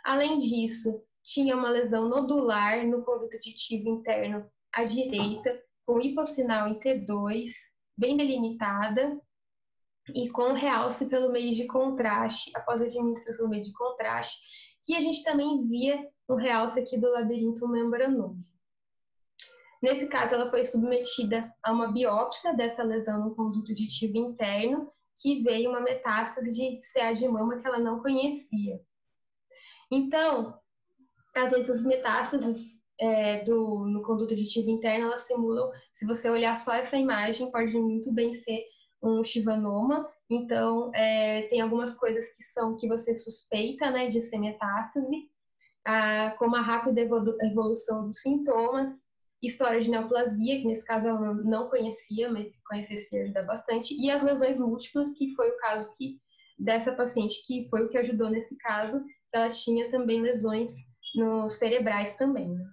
Além disso, tinha uma lesão nodular no conduto aditivo interno à direita, com hipossinal em T2, bem delimitada, e com realce pelo meio de contraste, após a administração do meio de contraste, que a gente também via um realce aqui do labirinto membranoso. Nesse caso, ela foi submetida a uma biópsia dessa lesão no conduto aditivo interno, que veio uma metástase de CA de mama que ela não conhecia. Então, às vezes as metástases no conduto aditivo interno, elas simulam, se você olhar só essa imagem, pode muito bem ser um chivanoma. Então, tem algumas coisas que você suspeita, né, de ser metástase, como a rápida evolução dos sintomas, história de neoplasia, que nesse caso ela não conhecia, mas se conhecesse ajuda bastante, e as lesões múltiplas, que foi o caso dessa paciente, que foi o que ajudou nesse caso, ela tinha também lesões nos cerebrais também, né?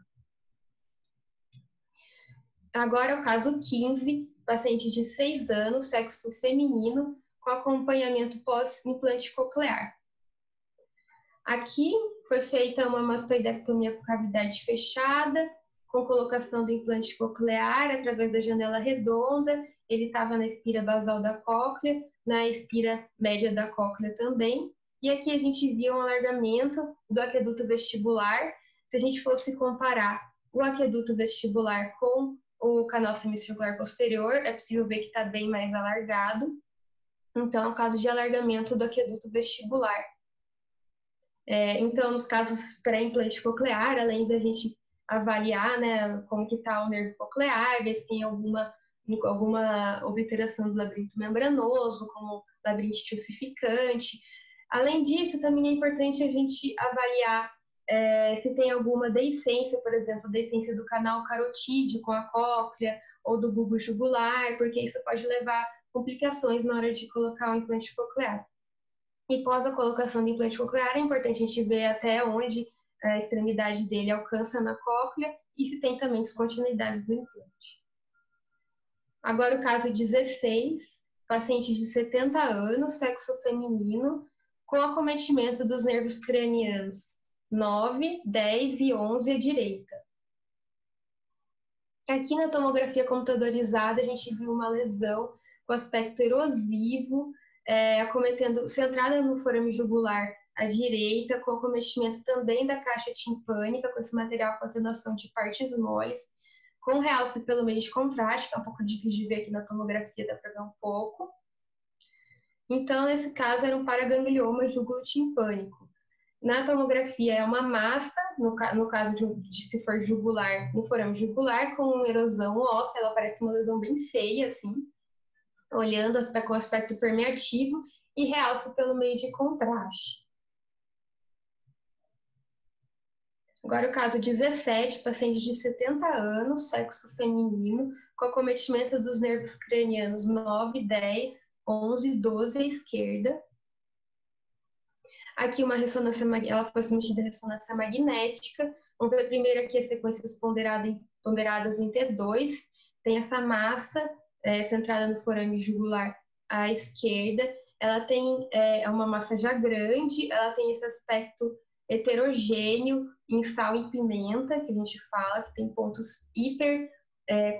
Agora o caso 15, paciente de 6 anos, sexo feminino, com acompanhamento pós-implante coclear. Aqui foi feita uma mastoidectomia com cavidade fechada, com colocação do implante coclear através da janela redonda. Ele estava na espira basal da cóclea, na espira média da cóclea também. E aqui a gente viu um alargamento do aqueduto vestibular. Se a gente fosse comparar o aqueduto vestibular com o canal semicircular posterior, é possível ver que está bem mais alargado. Então, é um caso de alargamento do aqueduto vestibular. Então, nos casos pré-implante coclear, além da gente avaliar, né, como que está o nervo coclear, ver se tem alguma obliteração do labirinto membranoso, como labirintite ossificante. Além disso, também é importante a gente avaliar se tem alguma deiscência, por exemplo, deiscência do canal carotídeo com a cóclea ou do bulbo jugular, porque isso pode levar complicações na hora de colocar o implante coclear. E pós a colocação do implante coclear, é importante a gente ver até onde a extremidade dele alcança na cóclea e se tem também descontinuidades do implante. Agora o caso 16, paciente de 70 anos, sexo feminino, com acometimento dos nervos cranianos 9, 10 e 11 à direita. Aqui na tomografia computadorizada, a gente viu uma lesão com aspecto erosivo, centrada no forame jugular à direita, com acometimento também da caixa timpânica, com esse material com atenuação de partes moles, com realce pelo meio de contraste, que é um pouco difícil de ver aqui na tomografia, dá para ver um pouco. Então, nesse caso, era um paraganglioma jugulo-timpânico. Na tomografia é uma massa, no caso de se for jugular, no forame jugular, com erosão óssea, ela parece uma lesão bem feia, assim, olhando com aspecto permeativo e realce pelo meio de contraste. Agora o caso 17, paciente de 70 anos, sexo feminino, com acometimento dos nervos cranianos 9, 10, 11 e 12 à esquerda. Aqui uma ressonância, ela foi submetida a ressonância magnética. Vamos ver primeiro aqui as sequências ponderadas em T2. Tem essa massa centrada no forame jugular à esquerda. Ela tem uma massa já grande, ela tem esse aspecto heterogêneo em sal e pimenta, que a gente fala, que tem pontos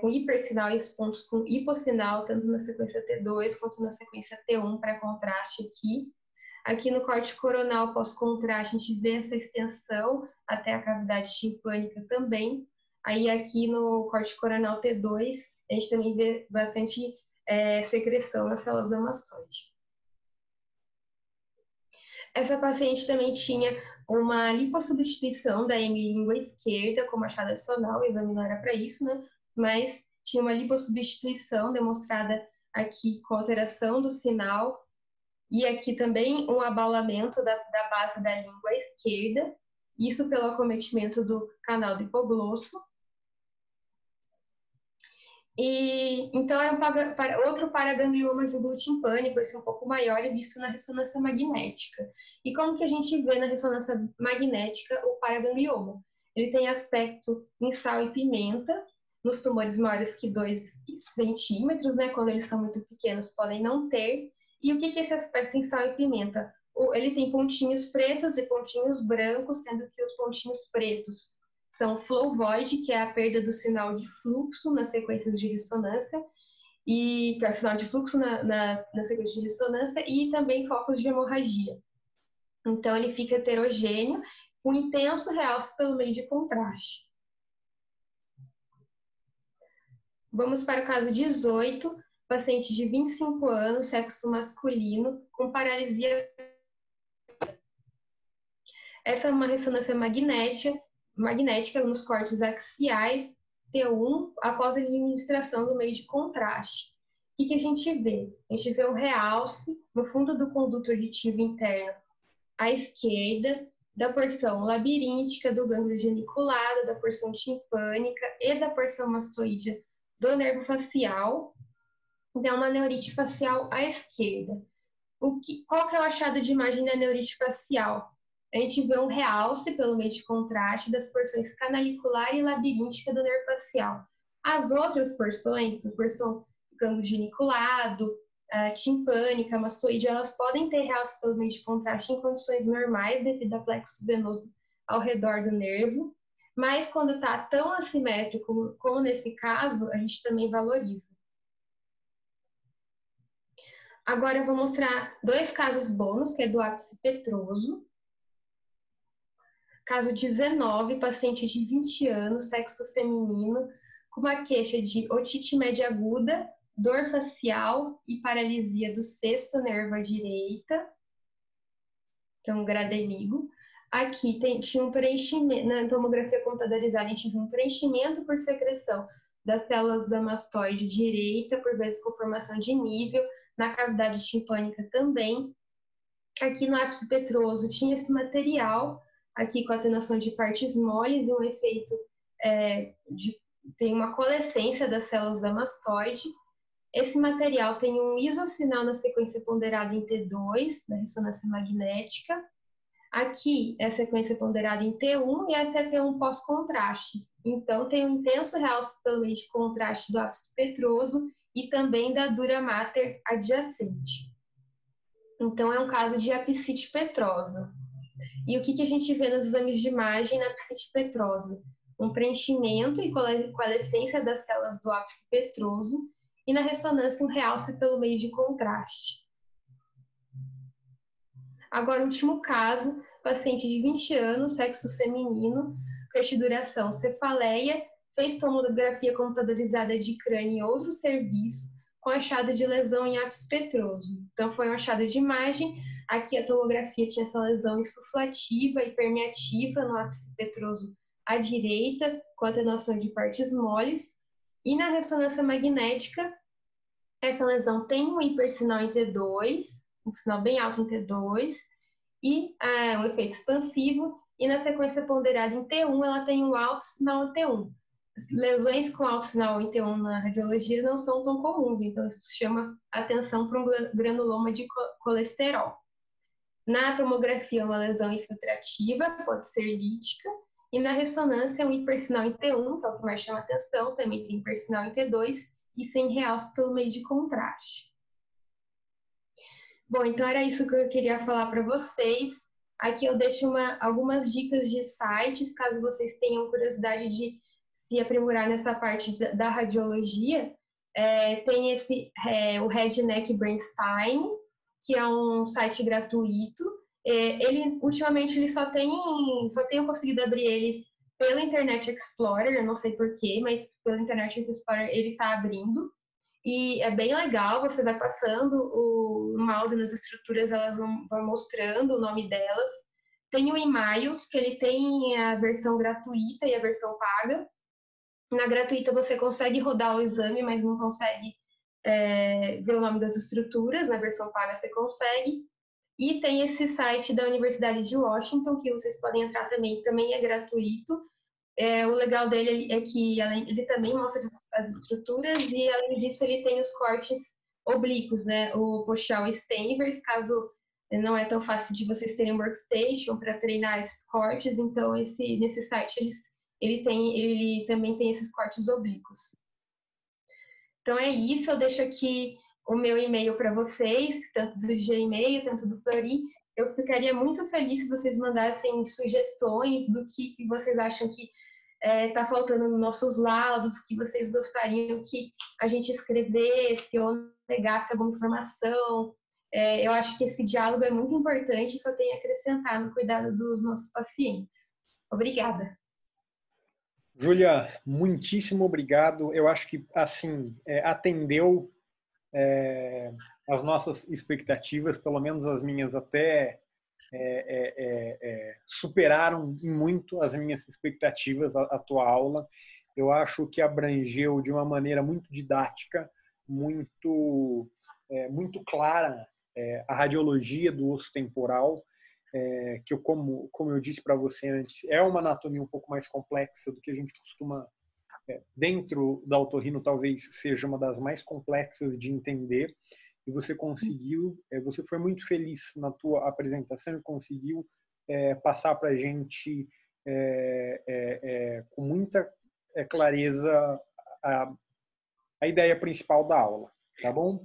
com hipersinal e os pontos com hipossinal, tanto na sequência T2 quanto na sequência T1 para contraste aqui. Aqui no corte coronal pós-contraste, a gente vê essa extensão até a cavidade timpânica também. Aí aqui no corte coronal T2, a gente também vê bastante secreção nas células da mastoide. Essa paciente também tinha uma lipossubstituição da hemilíngua esquerda como achado adicional, o exame não era para isso, né? Mas tinha uma lipossubstituição demonstrada aqui com alteração do sinal e aqui também um abalamento da base da língua esquerda, isso pelo acometimento do canal do hipoglosso. E, então, era outro paraganglioma jugulotimpânico, esse um pouco maior, e visto na ressonância magnética. E como que a gente vê na ressonância magnética o paraganglioma? Ele tem aspecto em sal e pimenta, nos tumores maiores que 2 centímetros, né? Quando eles são muito pequenos, podem não ter. E o que é esse aspecto em sal e pimenta? Ele tem pontinhos pretos e pontinhos brancos, sendo que os pontinhos pretos são flow void, que é a perda do sinal de fluxo nas sequências de ressonância, e que é o sinal de fluxo na sequência de ressonância, e também focos de hemorragia. Então, ele fica heterogêneo, com intenso realce pelo meio de contraste. Vamos para o caso 18, paciente de 25 anos, sexo masculino, com paralisia. Essa é uma ressonância magnética nos cortes axiais T1 após a administração do meio de contraste. O que a gente vê? A gente vê o realce no fundo do conduto auditivo interno à esquerda, da porção labiríntica do gânglio geniculado, da porção timpânica e da porção mastoide do nervo facial. Então, uma neurite facial à esquerda. Qual que é o achado de imagem da neurite facial? A gente vê um realce pelo meio de contraste das porções canalicular e labiríntica do nervo facial. As outras porções, a porção gânglio geniculado, timpânica, mastoide, elas podem ter realce pelo meio de contraste em condições normais devido ao plexo venoso ao redor do nervo, mas quando está tão assimétrico como nesse caso, a gente também valoriza. Agora eu vou mostrar 2 casos bônus, que é do ápice petroso. Caso 19, paciente de 20 anos, sexo feminino, com uma queixa de otite média aguda, dor facial e paralisia do sexto nervo à direita. Então, gradenigo. Aqui tinha um preenchimento, na tomografia computadorizada, a gente viu um preenchimento por secreção das células da mastoide direita, por vezes com formação de nível, na cavidade timpânica também. Aqui no ápice petroso tinha esse material, aqui com atenuação de partes moles e um efeito tem uma coalescência das células da mastoide. Esse material tem um isosinal na sequência ponderada em T2, da ressonância magnética. Aqui é a sequência ponderada em T1 e essa é T1 pós-contraste. Então, tem um intenso realce pelo meio de contraste do ápice petroso e também da dura mater adjacente. Então, é um caso de apsite petrosa. E o que a gente vê nos exames de imagem na apsite petrosa? Um preenchimento e coalescência das células do ápice petroso e na ressonância um realce pelo meio de contraste. Agora, o último caso, paciente de 20 anos, sexo feminino, duração cefaleia, fez tomografia computadorizada de crânio e outro serviço com achado de lesão em ápice petroso. Então, foi um achado de imagem. Aqui a tomografia tinha essa lesão insuflativa e permeativa no ápice petroso à direita, com atenuação de partes moles. E na ressonância magnética, essa lesão tem um hipersinal em T2, um sinal bem alto em T2, e um efeito expansivo. E na sequência ponderada em T1, ela tem um alto sinal em T1. Lesões com alto sinal em T1 na radiologia não são tão comuns, então isso chama atenção para um granuloma de colesterol. Na tomografia, uma lesão infiltrativa, pode ser lítica, e na ressonância, um hipersinal em T1, que é o que mais chama atenção, também tem hipersinal em T2, e sem realce pelo meio de contraste. Bom, então era isso que eu queria falar para vocês. Aqui eu deixo algumas dicas de sites, caso vocês tenham curiosidade de se aprimorar nessa parte da radiologia, tem o Head Neck Brainstem, que é um site gratuito. Ultimamente, ele só tenho conseguido abrir ele pelo Internet Explorer, eu não sei porquê, mas pelo Internet Explorer ele está abrindo. E é bem legal, você vai passando o mouse nas estruturas, elas vão mostrando o nome delas. Tem o Emails, que ele tem a versão gratuita e a versão paga. Na gratuita você consegue rodar o exame, mas não consegue ver o nome das estruturas. Na versão paga você consegue. E tem esse site da Universidade de Washington, que vocês podem entrar também é gratuito. O legal dele é que ele também mostra as estruturas e, além disso, ele tem os cortes oblíquos, né? O Pochal e Stanvers, caso não é tão fácil de vocês terem um workstation para treinar esses cortes, então nesse site ele também tem esses cortes oblíquos. Então é isso, eu deixo aqui o meu e-mail para vocês, tanto do Gmail, tanto do Fleury. Eu ficaria muito feliz se vocês mandassem sugestões do que vocês acham que está faltando nos nossos laudos, que vocês gostariam que a gente escrevesse ou negasse alguma informação. Eu acho que esse diálogo é muito importante e só tem a acrescentar no cuidado dos nossos pacientes. Obrigada. Júlia, muitíssimo obrigado. Eu acho que, assim, atendeu as nossas expectativas, pelo menos as minhas até superaram muito as minhas expectativas a tua aula. Eu acho que abrangeu de uma maneira muito didática, muito clara a radiologia do osso temporal, que como eu disse para você antes, é uma anatomia um pouco mais complexa do que a gente costuma, dentro da otorrino talvez seja uma das mais complexas de entender, e você conseguiu, você foi muito feliz na tua apresentação e conseguiu passar para a gente com muita clareza a ideia principal da aula, tá bom?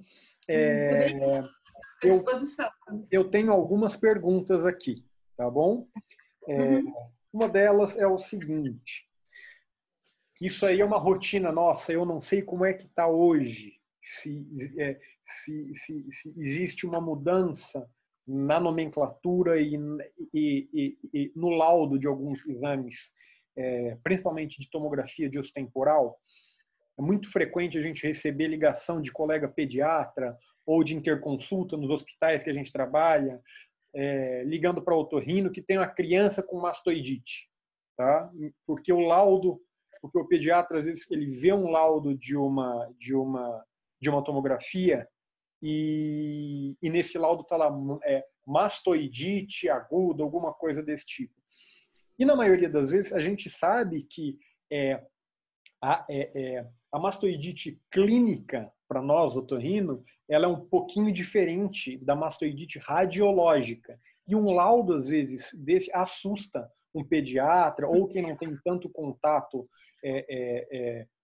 Eu tenho algumas perguntas aqui, tá bom? Uma delas é o seguinte: isso aí é uma rotina nossa, eu não sei como é que está hoje, se existe uma mudança na nomenclatura e no laudo de alguns exames, principalmente de tomografia de osso temporal. É muito frequente a gente receber ligação de colega pediatra ou de interconsulta nos hospitais que a gente trabalha, ligando para otorrino que tem uma criança com mastoidite, tá? Porque o pediatra às vezes ele vê um laudo de uma tomografia e nesse laudo está lá mastoidite aguda, alguma coisa desse tipo. E na maioria das vezes a gente sabe que a mastoidite clínica, para nós, otorrino, ela é um pouquinho diferente da mastoidite radiológica. E um laudo, às vezes, desse assusta um pediatra ou quem não tem tanto contato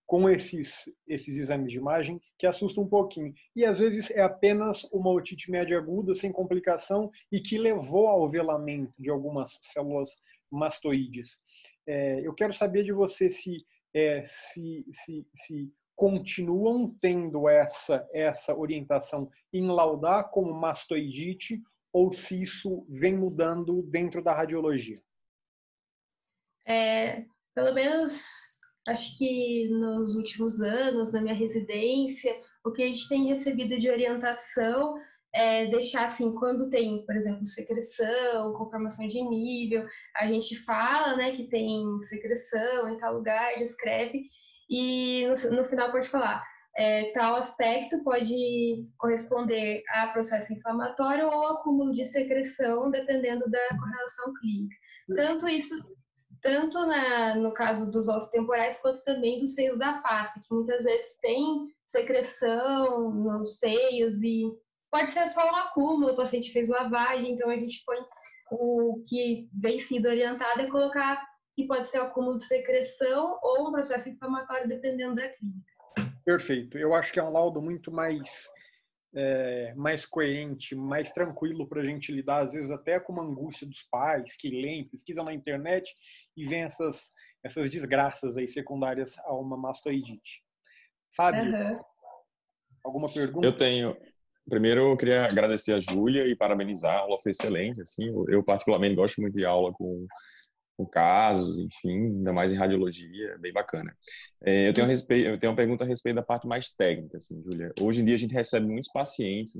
com esses exames de imagem, que assusta um pouquinho. E, às vezes, é apenas uma otite média aguda, sem complicação, e que levou ao velamento de algumas células mastoides. Eu quero saber de você se continuam tendo essa orientação em laudar como mastoidite ou se isso vem mudando dentro da radiologia. Pelo menos, acho que nos últimos anos, na minha residência, o que a gente tem recebido de orientação é deixar assim, quando tem, por exemplo, secreção, conformação de nível, a gente fala, né, que tem secreção em tal lugar, descreve, e no final pode falar, tal aspecto pode corresponder a processo inflamatório ou acúmulo de secreção, dependendo da correlação clínica. Tanto no caso dos ossos temporais, quanto também dos seios da face, que muitas vezes tem secreção nos seios e pode ser só um acúmulo, o paciente fez lavagem, então a gente põe o que vem sido orientado é colocar que pode ser um acúmulo de secreção ou um processo inflamatório, dependendo da clínica. Perfeito. Eu acho que é um laudo muito mais coerente, mais tranquilo para a gente lidar, às vezes até com uma angústia dos pais que leem, pesquisam na internet e vêm essas desgraças aí secundárias a uma mastoidite. Fábio, Aham. alguma pergunta? Eu tenho. Primeiro, eu queria agradecer a Júlia e parabenizar. A aula foi excelente. Assim, eu particularmente gosto muito de aula com casos, enfim, ainda mais em radiologia, é bem bacana. Eu tenho uma pergunta a respeito da parte mais técnica, assim, Júlia. Hoje em dia a gente recebe muitos pacientes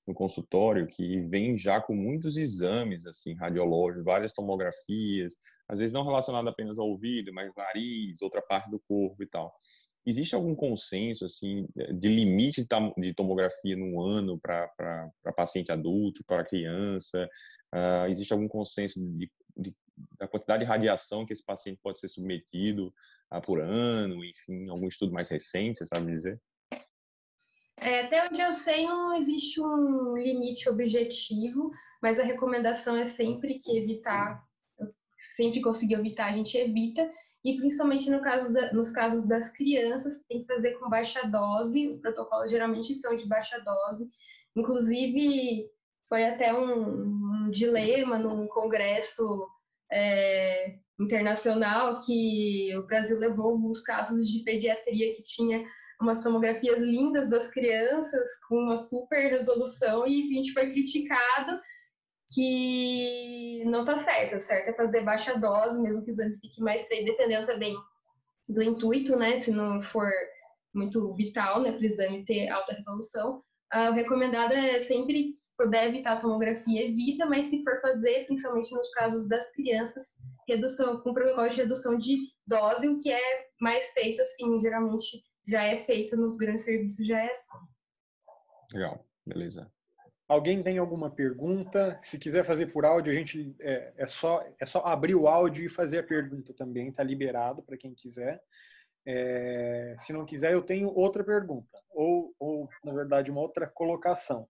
no consultório que vêm já com muitos exames, assim, radiológicos, várias tomografias, às vezes não relacionado apenas ao ouvido, mas nariz, outra parte do corpo e tal. Existe algum consenso, assim, de limite de tomografia no ano para paciente adulto, para criança? Existe algum consenso da quantidade de radiação que esse paciente pode ser submetido por ano, enfim, algum estudo mais recente, você sabe dizer? Até onde eu sei, não existe um limite objetivo, mas a recomendação é sempre que evitar, sempre conseguir evitar, a gente evita, e principalmente nos casos das crianças, tem que fazer com baixa dose, os protocolos geralmente são de baixa dose, inclusive foi até um dilema num congresso internacional que o Brasil levou alguns casos de pediatria que tinha umas tomografias lindas das crianças com uma super resolução e a gente foi criticado que não tá certo. O certo é fazer baixa dose, mesmo que o exame fique mais feio, dependendo também do intuito, né? Se não for muito vital, né, para o exame ter alta resolução. O recomendado é sempre que puder evitar a tomografia, evita, mas se for fazer, principalmente nos casos das crianças, redução, com protocolo de redução de dose, o que é mais feito, assim, geralmente já é feito nos grandes serviços, já é assim. Legal, beleza. Alguém tem alguma pergunta? Se quiser fazer por áudio, a gente é só abrir o áudio e fazer a pergunta também, está liberado para quem quiser. Se não quiser, eu tenho outra pergunta, ou na verdade, uma outra colocação.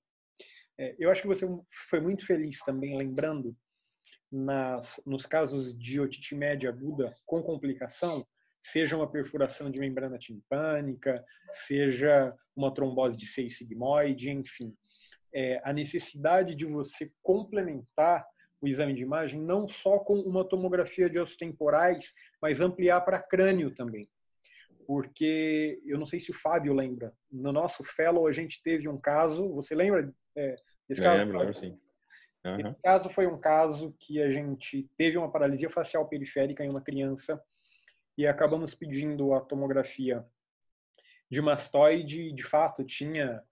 Eu acho que você foi muito feliz também, lembrando, nos casos de otite média aguda com complicação, seja uma perfuração de membrana timpânica, seja uma trombose de seio sigmoide, enfim. A necessidade de você complementar o exame de imagem não só com uma tomografia de ossos temporais, mas ampliar para crânio também. Porque, eu não sei se o Fábio lembra, no nosso fellow a gente teve um caso, você lembra desse caso? Lembro, sim. Uhum. Esse caso foi um caso que a gente teve uma paralisia facial periférica em uma criança e acabamos pedindo a tomografia de mastoide, de fato tinha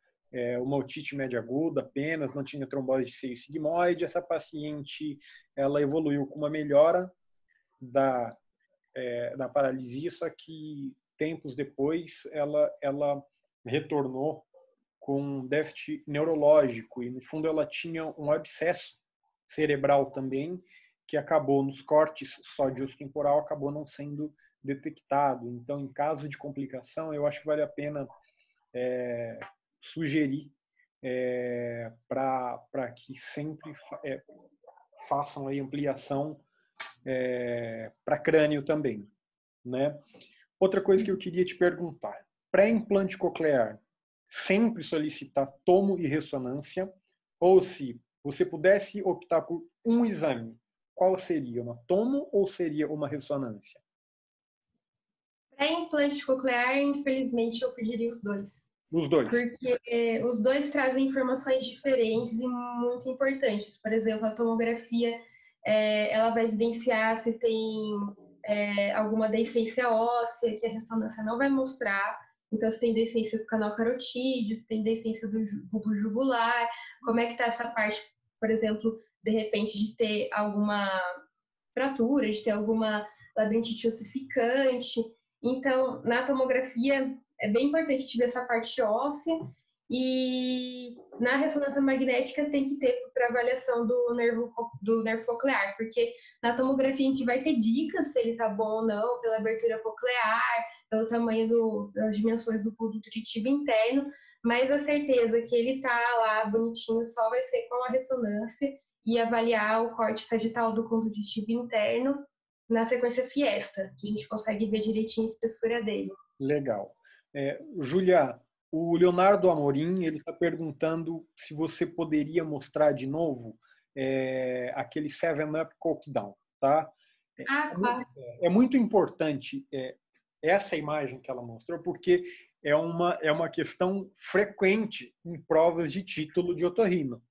uma otite média aguda apenas, não tinha trombose de seio sigmoide. Essa paciente, ela evoluiu com uma melhora da paralisia, só que tempos depois ela retornou com um déficit neurológico e no fundo ela tinha um abscesso cerebral também, que acabou nos cortes só de osso temporal, acabou não sendo detectado. Então, em caso de complicação, eu acho que vale a pena sugerir para que sempre façam aí ampliação para crânio também, né? Outra coisa que eu queria te perguntar: pré-implante coclear, sempre solicitar tomo e ressonância, ou se você pudesse optar por um exame, qual seria? Uma tomo ou seria uma ressonância? Para implante coclear, infelizmente, eu pediria os dois. Os dois. Porque os dois trazem informações diferentes e muito importantes. Por exemplo, a tomografia, ela vai evidenciar se tem alguma deiscência óssea, que a ressonância não vai mostrar. Então, se tem deiscência do canal carotídeo, se tem deiscência do bulbo jugular, como é que está essa parte, por exemplo, de repente, de ter alguma fratura, de ter alguma labirintite ossificante. Então, na tomografia, é bem importante a gente ver essa parte óssea e na ressonância magnética tem que ter para avaliação do nervo coclear, porque na tomografia a gente vai ter dicas se ele está bom ou não, pela abertura coclear, pelo tamanho das dimensões do conduto auditivo interno, mas a certeza que ele está lá bonitinho só vai ser com a ressonância e avaliar o corte sagital do conduto auditivo interno na sequência Fiesta, que a gente consegue ver direitinho a espessura dele. Legal. Júlia, o Leonardo Amorim, ele está perguntando se você poderia mostrar de novo aquele 7-Up Coke Down, tá? Claro. É muito importante essa imagem que ela mostrou, porque é uma questão frequente em provas de título de otorrino.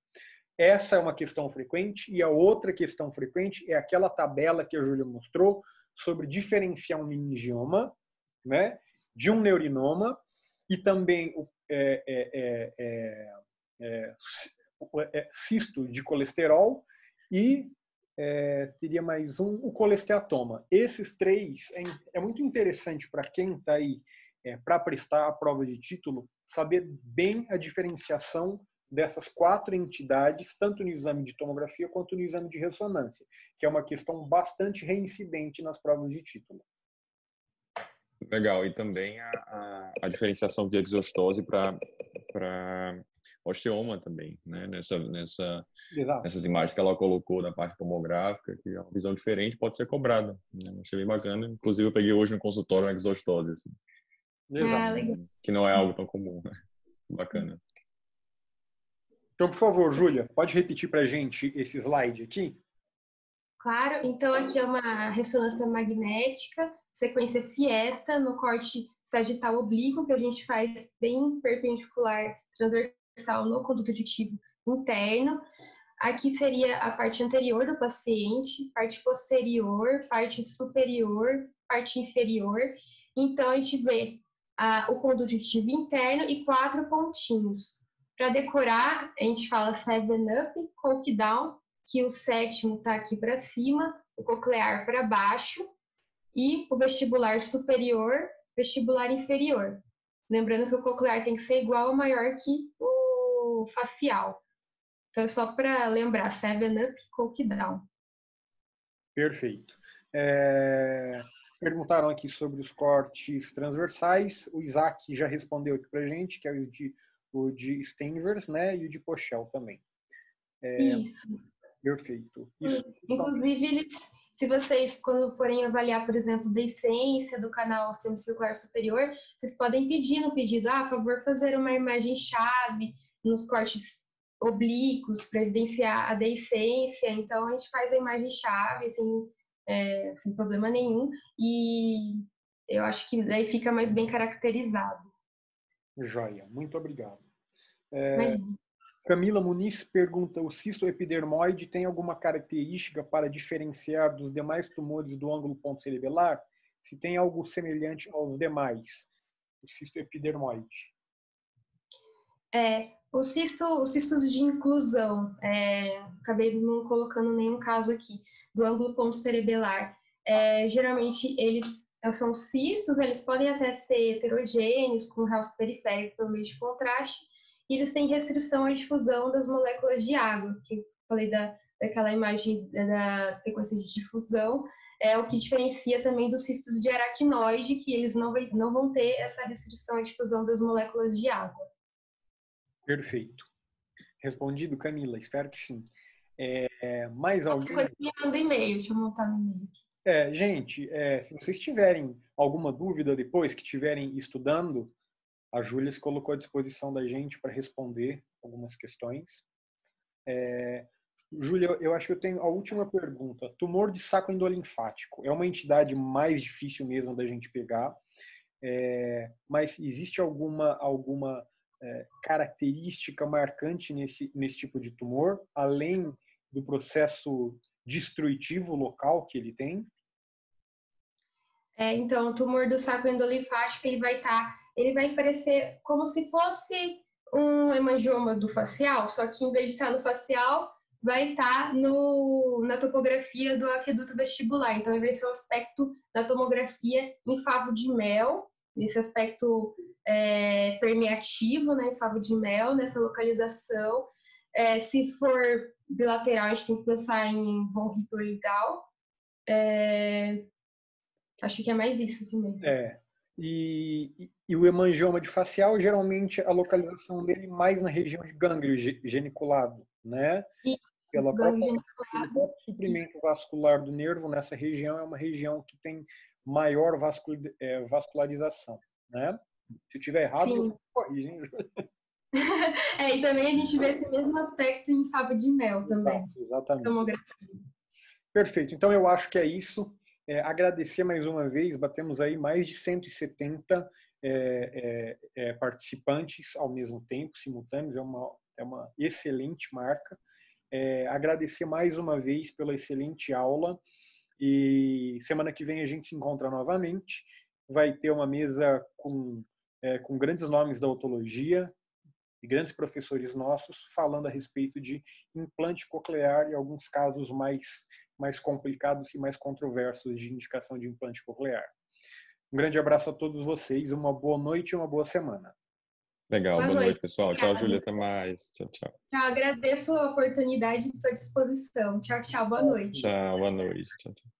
Essa é uma questão frequente, e a outra questão frequente é aquela tabela que a Júlia mostrou sobre diferenciar um meningioma, né, de um neurinoma, e também cisto de colesterol e teria mais o colesteatoma. Esses três é muito interessante para quem está aí para prestar a prova de título, saber bem a diferenciação dessas 4 entidades, tanto no exame de tomografia quanto no exame de ressonância, que é uma questão bastante reincidente nas provas de título. Legal, e também a diferenciação de exostose para osteoma também, né? Nessas imagens que ela colocou na parte tomográfica, que é uma visão diferente, pode ser cobrada. Né? Achei bem bacana. Inclusive, eu peguei hoje no consultório uma exostose, assim. Exato. Que não é algo tão comum, né? Bacana. Então, por favor, Júlia, pode repetir para a gente esse slide aqui? Claro, então aqui é uma ressonância magnética, sequência Fiesta, no corte sagital oblíquo, que a gente faz bem perpendicular, transversal no conduto auditivo interno. Aqui seria a parte anterior do paciente, parte posterior, parte superior, parte inferior. Então, a gente vê o conduto auditivo interno e 4 pontinhos. Para decorar, a gente fala 7-up, coke down, que o 7º está aqui para cima, o coclear para baixo, e o vestibular superior, vestibular inferior. Lembrando que o coclear tem que ser igual ou maior que o facial. Então, é só para lembrar, 7-up, coke down. Perfeito. Perguntaram aqui sobre os cortes transversais. O Isaac já respondeu aqui para a gente, que é o de Stenvers, né, e o de Pochel também. Isso. Perfeito. Inclusive, se vocês, quando forem avaliar, por exemplo, da essência do canal semicircular superior, vocês podem pedir no pedido, por favor, fazer uma imagem-chave nos cortes oblíquos para evidenciar a deiscência. Então, a gente faz a imagem-chave sem problema nenhum, e eu acho que daí fica mais bem caracterizado. Joia, muito obrigado. Camila Muniz pergunta: o cisto epidermoide tem alguma característica para diferenciar dos demais tumores do ângulo ponto cerebelar? Se tem algo semelhante aos demais, o cisto epidermoide. Os cistos de inclusão, acabei não colocando nenhum caso aqui, do ângulo ponto cerebelar. Geralmente, eles são cistos, eles podem até ser heterogêneos, com realce periférico pelo meio de contraste, e eles têm restrição à difusão das moléculas de água, que eu falei daquela imagem da sequência de difusão, é o que diferencia também dos cistos de aracnoide, que eles não vão ter essa restrição à difusão das moléculas de água. Perfeito. Respondido, Camila? Espero que sim. Mais alguém? Me manda e-mail, deixa eu montar no e-mail. Gente, se vocês tiverem alguma dúvida depois que estiverem estudando, a Júlia se colocou à disposição da gente para responder algumas questões. Júlia, eu acho que eu tenho a última pergunta. Tumor de saco endolinfático é uma entidade mais difícil mesmo da gente pegar, mas existe alguma característica marcante nesse tipo de tumor, além do processo destrutivo local que ele tem? Então, o tumor do saco endolinfático, ele vai parecer como se fosse um hemangioma do facial, só que em vez de estar no facial, vai estar na topografia do aqueduto vestibular. Então, vai ser um aspecto da tomografia em favo de mel, esse aspecto permeativo, né, em favo de mel, nessa localização. Se for bilateral, a gente tem que pensar em von Hippel-Lindau. Acho que é mais isso também. E o hemangioma de facial, geralmente a localização dele mais na região de gânglio geniculado, né? Isso, pelo próprio suprimento vascular do nervo nessa região, é uma região que tem maior vascularização, né? Se eu estiver errado, corrija, hein? E também a gente vê esse mesmo aspecto em favo de mel também. Exatamente. Tomografia. Perfeito. Então, eu acho que é isso. Agradecer mais uma vez, batemos aí mais de 170 participantes ao mesmo tempo, simultâneos, é uma excelente marca. Agradecer mais uma vez pela excelente aula e semana que vem a gente se encontra novamente. Vai ter uma mesa com grandes nomes da otologia e grandes professores nossos falando a respeito de implante coclear e alguns casos mais complicados e mais controversos de indicação de implante coclear. Um grande abraço a todos vocês, uma boa noite e uma boa semana. Legal, boa noite, pessoal. Tchau, Júlia, até mais. Tchau, tchau. Tchau, agradeço a oportunidade e estou à disposição. Tchau, tchau, boa noite. Tchau, boa noite. Tchau, tchau.